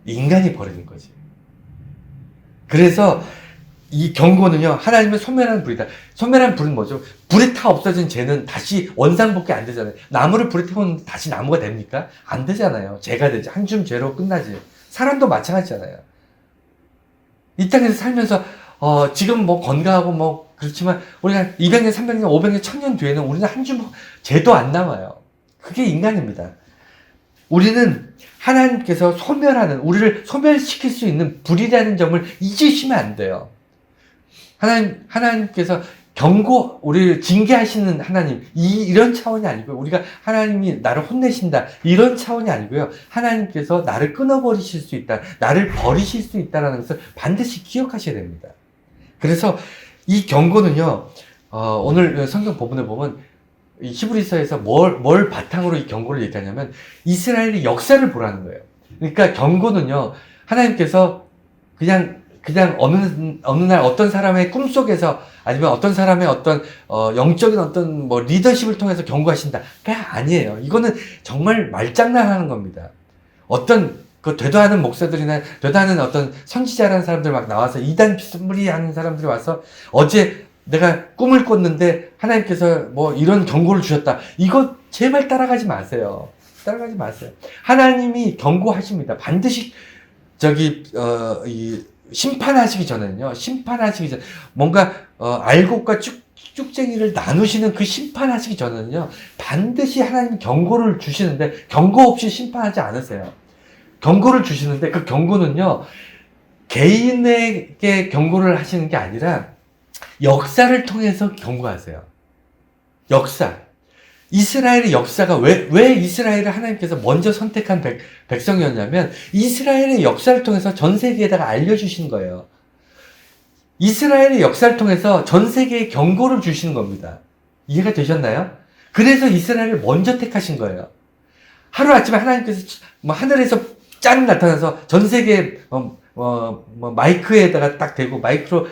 인간이 버리는 거지. 그래서 이 경고는요, 하나님의 소멸하는 불이다. 소멸하는 불은 뭐죠? 불에 타 없어진 죄는 다시 원상복귀 안 되잖아요. 나무를 불에 태우는데 다시 나무가 됩니까? 안 되잖아요. 죄가 되지. 한 줌 죄로 끝나지. 사람도 마찬가지잖아요. 이 땅에서 살면서 지금 뭐 건강하고 뭐 그렇지만, 우리가 200년, 300년, 500년, 1000년 뒤에는 우리는 한 줌 죄도 안 남아요. 그게 인간입니다. 우리는 하나님께서 우리를 소멸시킬 수 있는 불이라는 점을 잊으시면 안 돼요. 하나님께서 우리를 징계하시는 하나님, 이런 차원이 아니고요. 우리가 하나님이 나를 혼내신다, 이런 차원이 아니고요. 하나님께서 나를 끊어버리실 수 있다, 나를 버리실 수 있다는 것을 반드시 기억하셔야 됩니다. 그래서 이 경고는요, 오늘 성경 본문에 보면, 이 히브리서에서 뭘 바탕으로 이 경고를 얘기하냐면, 이스라엘의 역사를 보라는 거예요. 그러니까 경고는요, 하나님께서 그냥 어느 날 어떤 사람의 꿈속에서, 아니면 어떤 사람의 영적인 뭐 리더십을 통해서 경고하신다가 아니에요. 이거는 정말 말장난하는 겁니다. 되도 않은 목사들이나 되도 않은 어떤 선지자라는 사람들 막 나와서 이단 비스무리 하는 사람들이 와서, 어제 내가 꿈을 꿨는데 하나님께서 뭐 이런 경고를 주셨다, 이거 제발 따라가지 마세요. 따라가지 마세요. 하나님이 경고하십니다. 반드시 심판하시기 전에는요, 뭔가 알곡과 쭉쟁이를 나누시는 그 심판하시기 전에는요, 반드시 하나님이 경고를 주시는데, 경고 없이 심판하지 않으세요. 경고를 주시는데, 그 경고는요, 개인에게 경고를 하시는 게 아니라 역사를 통해서 경고하세요. 역사. 이스라엘의 역사가 왜 이스라엘을 하나님께서 먼저 선택한 백성이었냐면, 이스라엘의 역사를 통해서 전 세계에다가 알려주신 거예요. 이스라엘의 역사를 통해서 전 세계에 경고를 주시는 겁니다. 이해가 되셨나요? 그래서 이스라엘을 먼저 택하신 거예요. 하루아침에 하나님께서 하늘에서 짠 나타나서 전 세계 마이크에다가 딱 대고, 마이크로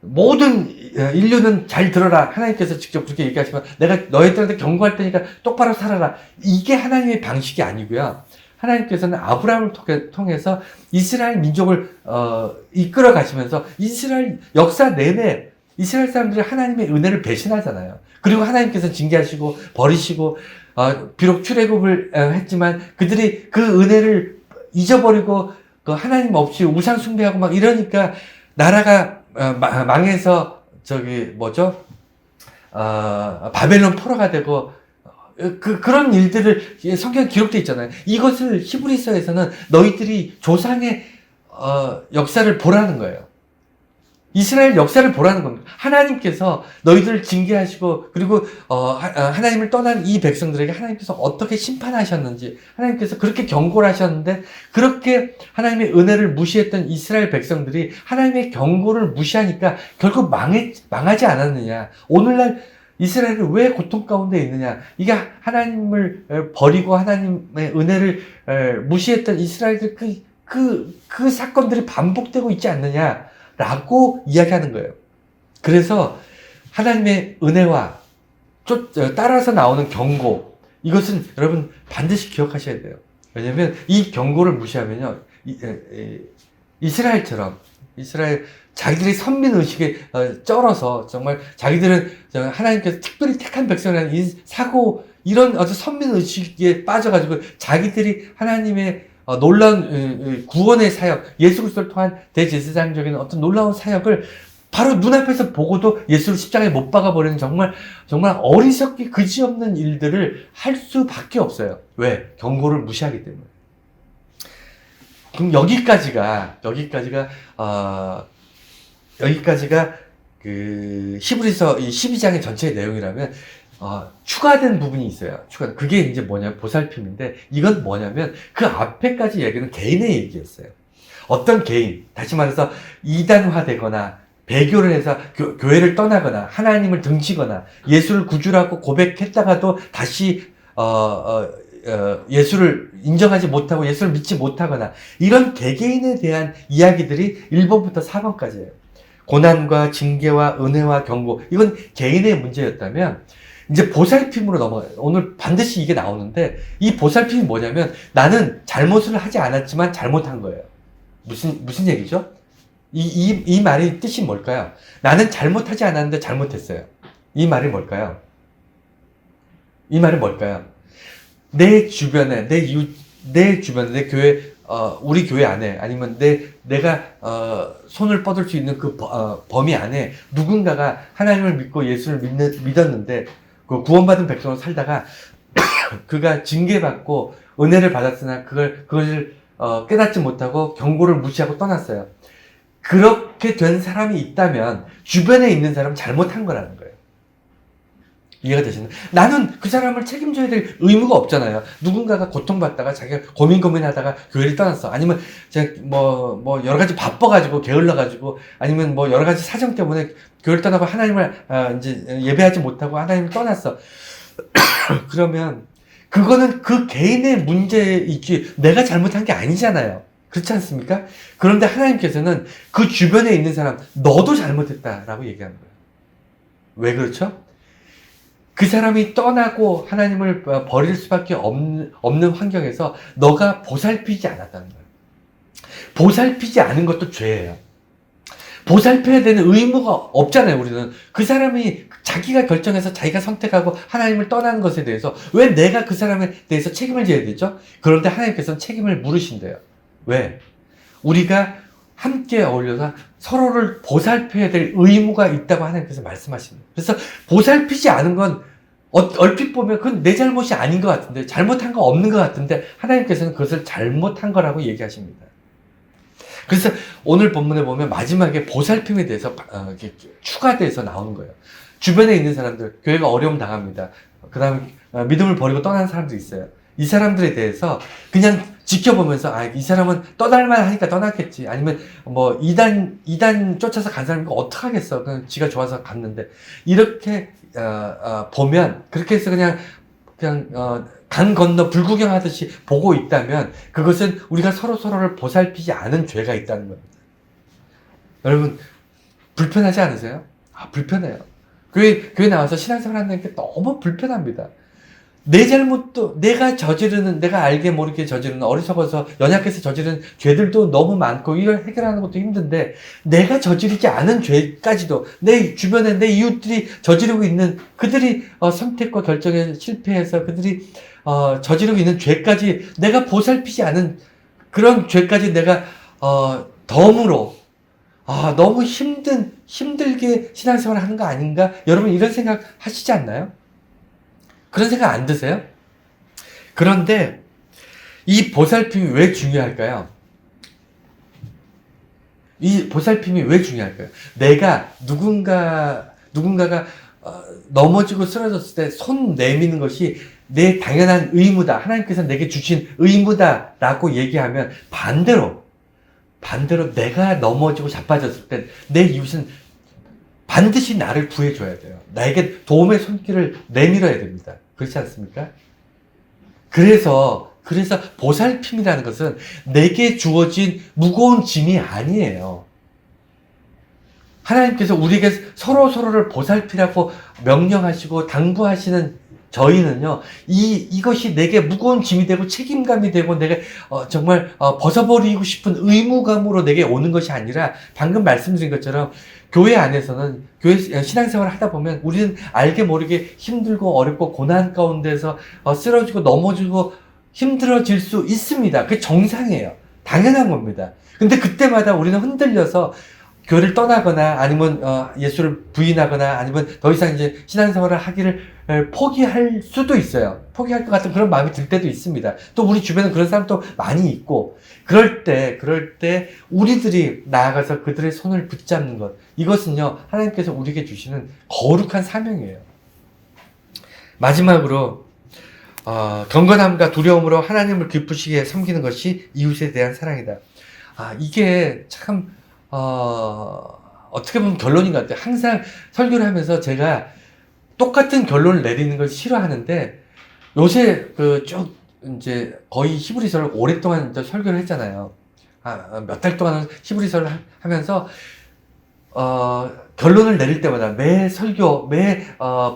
모든 인류는 잘 들어라, 하나님께서 직접 그렇게 얘기하시면, 내가 너희들한테 경고할 테니까 똑바로 살아라. 이게 하나님의 방식이 아니고요. 하나님께서는 아브라함을 통해서 이스라엘 민족을 이끌어 가시면서, 이스라엘 역사 내내 이스라엘 사람들이 하나님의 은혜를 배신하잖아요. 그리고 하나님께서 징계하시고 버리시고, 비록 출애굽을 했지만 그들이 그 은혜를 잊어버리고 그 하나님 없이 우상 숭배하고 막 이러니까 나라가 망해서 바벨론 포로가 되고 그런 일들을 성경에 기록되어 있잖아요. 이것을 히브리서에서는 너희들이 조상의 역사를 보라는 거예요. 이스라엘 역사를 보라는 겁니다. 하나님께서 너희들을 징계하시고 그리고 하나님을 떠난 이 백성들에게 하나님께서 어떻게 심판하셨는지 하나님께서 그렇게 경고를 하셨는데 그렇게 하나님의 은혜를 무시했던 이스라엘 백성들이 하나님의 경고를 무시하니까 결국 망하지 않았느냐. 오늘날 이스라엘이 왜 고통 가운데 있느냐. 이게 하나님을 버리고 하나님의 은혜를 무시했던 이스라엘들 그 사건들이 반복되고 있지 않느냐. 라고 이야기하는 거예요. 그래서 하나님의 은혜와 따라서 나오는 경고, 이것은 여러분 반드시 기억하셔야 돼요. 왜냐하면 이 경고를 무시하면요, 이스라엘 자기들이 선민의식에 쩔어서 정말 자기들은 하나님께서 특별히 택한 백성이라는 이런 아주 선민의식에 빠져가지고 자기들이 하나님의 놀라운 구원의 사역, 예수 그리스도를 통한 대제사장적인 어떤 놀라운 사역을 바로 눈앞에서 보고도 예수를 십자가에 못 박아버리는 정말 어리석기 그지없는 일들을 할 수밖에 없어요. 왜? 경고를 무시하기 때문에. 그럼 여기까지가 그 히브리서 12장의 전체의 내용이라면 추가된 부분이 있어요. 그게 이제 뭐냐면 보살핌인데, 이건 뭐냐면 그 앞에까지 얘기는 개인의 얘기였어요. 어떤 개인, 다시 말해서 이단화되거나 배교를 해서 교회를 떠나거나 하나님을 등지거나 예수를 구주라고 고백했다가도 다시 예수를 인정하지 못하고 예수를 믿지 못하거나 이런 개개인에 대한 이야기들이 1번부터 4번까지예요. 고난과 징계와 은혜와 경고, 이건 개인의 문제였다면 이제 보살핌으로 넘어가요. 오늘 반드시 이게 나오는데, 이 보살핌이 뭐냐면 나는 잘못을 하지 않았지만 잘못한 거예요. 무슨 얘기죠? 이 말의 뜻이 뭘까요? 나는 잘못하지 않았는데 잘못했어요. 이 말이 뭘까요? 이 말이 뭘까요? 내 주변에, 내 교회, 우리 교회 안에, 아니면 내가 손을 뻗을 수 있는 그 범위 안에 누군가가 하나님을 믿고 예수를 믿었는데 그 구원받은 백성으로 살다가 그가 징계받고 은혜를 받았으나 그것을 깨닫지 못하고 경고를 무시하고 떠났어요. 그렇게 된 사람이 있다면 주변에 있는 사람은 잘못한 거라는 거예요. 이해가 되시나요? 나는 그 사람을 책임져야 될 의무가 없잖아요. 누군가가 고통받다가 자기가 고민하다가 교회를 떠났어. 아니면 여러 가지 바빠가지고 게을러가지고 아니면 여러 가지 사정 때문에 교회를 떠나고 하나님을 이제 예배하지 못하고 하나님을 떠났어. 그러면 그거는 그 개인의 문제이지 내가 잘못한 게 아니잖아요. 그렇지 않습니까? 그런데 하나님께서는 그 주변에 있는 사람 너도 잘못했다라고 얘기하는 거예요. 왜 그렇죠? 그 사람이 떠나고 하나님을 버릴 수밖에 없는 환경에서 너가 보살피지 않았다는 거예요. 보살피지 않은 것도 죄예요. 보살펴야 되는 의무가 없잖아요, 우리는. 그 사람이 자기가 결정해서 자기가 선택하고 하나님을 떠나는 것에 대해서 왜 내가 그 사람에 대해서 책임을 져야 되죠? 그런데 하나님께서는 책임을 물으신대요. 왜? 우리가 함께 어울려서 서로를 보살펴야 될 의무가 있다고 하나님께서 말씀하십니다. 그래서 보살피지 않은 건 얼핏 보면 그건 내 잘못이 아닌 것 같은데, 잘못한 거 없는 것 같은데 하나님께서는 그것을 잘못한 거라고 얘기하십니다. 그래서 오늘 본문에 보면 마지막에 보살핌에 대해서 추가돼서 나오는 거예요. 주변에 있는 사람들, 교회가 어려움 당합니다. 그 다음에 믿음을 버리고 떠나는 사람들이 있어요. 이 사람들에 대해서 그냥 지켜보면서 이 사람은 떠날만 하니까 떠났겠지. 아니면 이단 쫓아서 간 사람이니까 어떡하겠어. 그냥 지가 좋아서 갔는데. 이렇게 보면 그렇게 해서 그냥 강 건너 불구경하듯이 보고 있다면 그것은 우리가 서로를 보살피지 않은 죄가 있다는 겁니다. 여러분 불편하지 않으세요? 불편해요. 교회 나와서 신앙생활 한다는 게 너무 불편합니다. 내 잘못도 내가 알게 모르게 저지르는 어리석어서 연약해서 저지르는 죄들도 너무 많고 이걸 해결하는 것도 힘든데 내가 저지르지 않은 죄까지도 내 주변에 내 이웃들이 저지르고 있는 그들이 선택과 결정에 실패해서 그들이 저지르고 있는 죄까지 내가 보살피지 않은 그런 죄까지 내가 덤으로 너무 힘들게 신앙생활 하는 거 아닌가? 여러분 이런 생각 하시지 않나요? 그런 생각 안 드세요? 그런데 이 보살핌이 왜 중요할까요? 이 보살핌이 왜 중요할까요? 내가 누군가가 넘어지고 쓰러졌을 때 손 내미는 것이 내 당연한 의무다. 하나님께서 내게 주신 의무다라고 얘기하면 반대로 내가 넘어지고 자빠졌을 때 내 이웃은 반드시 나를 구해줘야 돼요. 나에게 도움의 손길을 내밀어야 됩니다. 그렇지 않습니까? 그래서 보살핌이라는 것은 내게 주어진 무거운 짐이 아니에요. 하나님께서 우리에게 서로를 보살피라고 명령하시고 당부하시는 저희는요, 이것이 내게 무거운 짐이 되고 책임감이 되고 내가 정말 벗어버리고 싶은 의무감으로 내게 오는 것이 아니라 방금 말씀드린 것처럼 교회 안에서는 신앙생활을 하다 보면 우리는 알게 모르게 힘들고 어렵고 고난 가운데서 쓰러지고 넘어지고 힘들어질 수 있습니다. 그게 정상이에요. 당연한 겁니다. 근데 그때마다 우리는 흔들려서 교회를 떠나거나 아니면 예수를 부인하거나 아니면 더 이상 이제 신앙생활을 하기를 포기할 수도 있어요. 포기할 것 같은 그런 마음이 들 때도 있습니다. 또 우리 주변에 그런 사람도 많이 있고 그럴 때 우리들이 나아가서 그들의 손을 붙잡는 것, 이것은요 하나님께서 우리에게 주시는 거룩한 사명이에요. 마지막으로 경건함과 두려움으로 하나님을 기쁘시게 섬기는 것이 이웃에 대한 사랑이다. 이게 참 어떻게 보면 결론인 것 같아요. 항상 설교를 하면서 제가 똑같은 결론을 내리는 걸 싫어하는데, 요새 쭉 이제 거의 히브리서를 오랫동안 이제 설교를 했잖아요. 몇 달 동안은 히브리서를 하면서 결론을 내릴 때마다 매 설교, 매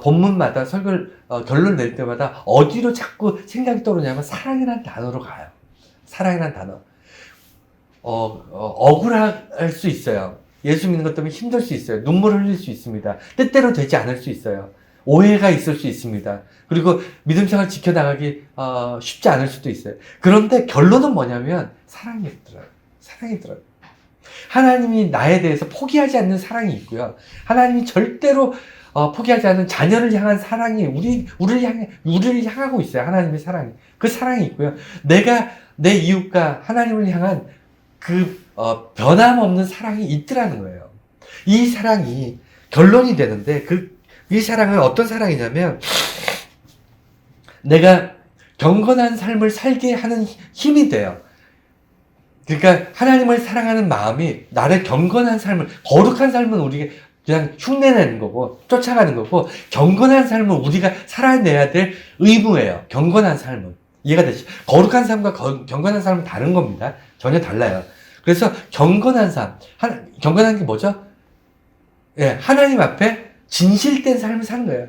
본문마다 설교를 결론을 내릴 때마다 어디로 자꾸 생각이 떠오르냐면 사랑이라는 단어로 가요. 사랑이라는 단어. 억울할 수 있어요. 예수 믿는 것 때문에 힘들 수 있어요. 눈물을 흘릴 수 있습니다. 뜻대로 되지 않을 수 있어요. 오해가 있을 수 있습니다. 그리고 믿음생활 지켜나가기 쉽지 않을 수도 있어요. 그런데 결론은 뭐냐면 사랑이 들어요. 사랑이 들어요. 하나님이 나에 대해서 포기하지 않는 사랑이 있고요. 하나님이 절대로 포기하지 않는 자녀를 향한 사랑이 우리를 향하고 있어요. 하나님의 사랑이. 그 사랑이 있고요. 내가 내 이웃과 하나님을 향한 변함없는 사랑이 있더라는 거예요. 이 사랑이 결론이 되는데 이 사랑은 어떤 사랑이냐면 내가 경건한 삶을 살게 하는 힘이 돼요. 그러니까 하나님을 사랑하는 마음이 나를 경건한 삶을, 거룩한 삶은 우리가 그냥 흉내내는 거고 쫓아가는 거고, 경건한 삶은 우리가 살아내야 될 의무예요. 경건한 삶은. 이해가 되시죠? 거룩한 삶과 경건한 삶은 다른 겁니다. 전혀 달라요. 그래서 경건한 삶, 경건한 게 뭐죠? 예, 하나님 앞에 진실된 삶을 사는 거예요.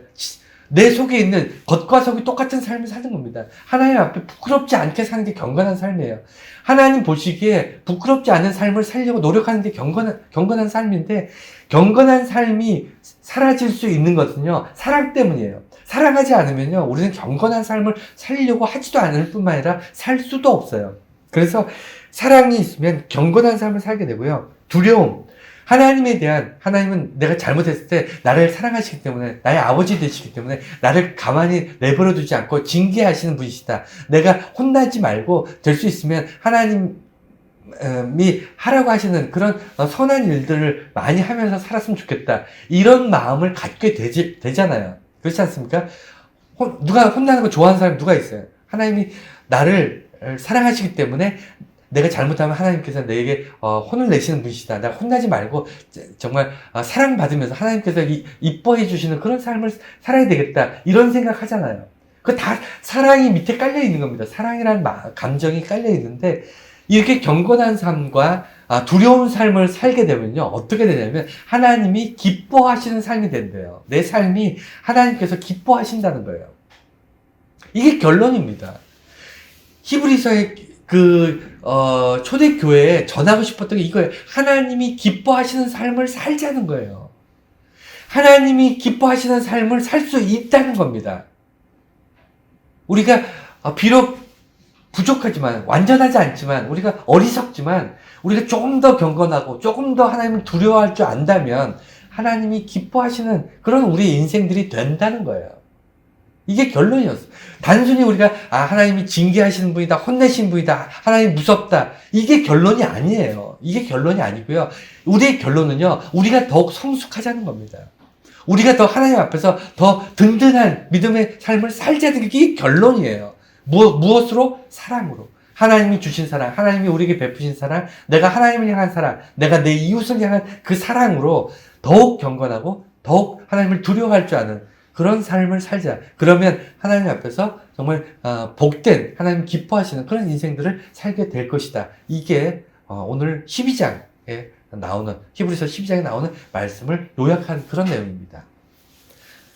내 속에 있는 겉과 속이 똑같은 삶을 사는 겁니다. 하나님 앞에 부끄럽지 않게 사는 게 경건한 삶이에요. 하나님 보시기에 부끄럽지 않은 삶을 살려고 노력하는 게 경건한 삶인데, 경건한 삶이 사라질 수 있는 것은요, 사랑 때문이에요. 사랑하지 않으면요, 우리는 경건한 삶을 살려고 하지도 않을 뿐만 아니라 살 수도 없어요. 그래서 사랑이 있으면 경건한 삶을 살게 되고요. 두려움. 하나님은 내가 잘못했을 때 나를 사랑하시기 때문에, 나의 아버지 되시기 때문에 나를 가만히 내버려 두지 않고 징계하시는 분이시다. 내가 혼나지 말고 될 수 있으면 하나님이 하라고 하시는 그런 선한 일들을 많이 하면서 살았으면 좋겠다. 이런 마음을 갖게 되잖아요. 그렇지 않습니까? 누가 혼나는 거 좋아하는 사람이 누가 있어요? 하나님이 나를 사랑하시기 때문에 내가 잘못하면 하나님께서 내게 혼을 내시는 분이시다. 내가 혼나지 말고 정말 사랑받으면서 하나님께서 이뻐해 주시는 그런 삶을 살아야 되겠다. 이런 생각 하잖아요. 그 다 사랑이 밑에 깔려 있는 겁니다. 사랑이라는 감정이 깔려 있는데, 이렇게 경건한 삶과 두려운 삶을 살게 되면요, 어떻게 되냐면 하나님이 기뻐하시는 삶이 된대요. 내 삶이 하나님께서 기뻐하신다는 거예요. 이게 결론입니다. 히브리서의 초대교회에 전하고 싶었던 게 이거예요. 하나님이 기뻐하시는 삶을 살자는 거예요. 하나님이 기뻐하시는 삶을 살 수 있다는 겁니다. 우리가 비록 부족하지만, 완전하지 않지만, 우리가 어리석지만, 우리가 조금 더 경건하고 조금 더 하나님을 두려워할 줄 안다면 하나님이 기뻐하시는 그런 우리의 인생들이 된다는 거예요. 이게 결론이었어. 단순히 우리가 하나님이 징계하시는 분이다, 혼내신 분이다, 하나님 무섭다, 이게 결론이 아니에요. 이게 결론이 아니고요. 우리의 결론은요, 우리가 더욱 성숙하자는 겁니다. 우리가 더 하나님 앞에서 더 든든한 믿음의 삶을 살자는 게 이게 결론이에요. 무엇으로? 사랑으로. 하나님이 주신 사랑, 하나님이 우리에게 베푸신 사랑, 내가 하나님을 향한 사랑, 내가 내 이웃을 향한 그 사랑으로 더욱 경건하고 더욱 하나님을 두려워할 줄 아는 그런 삶을 살자. 그러면 하나님 앞에서 정말 복된, 하나님 기뻐하시는 그런 인생들을 살게 될 것이다. 이게 오늘 12장에 나오는, 히브리서 12장에 나오는 말씀을 요약한 그런 내용입니다.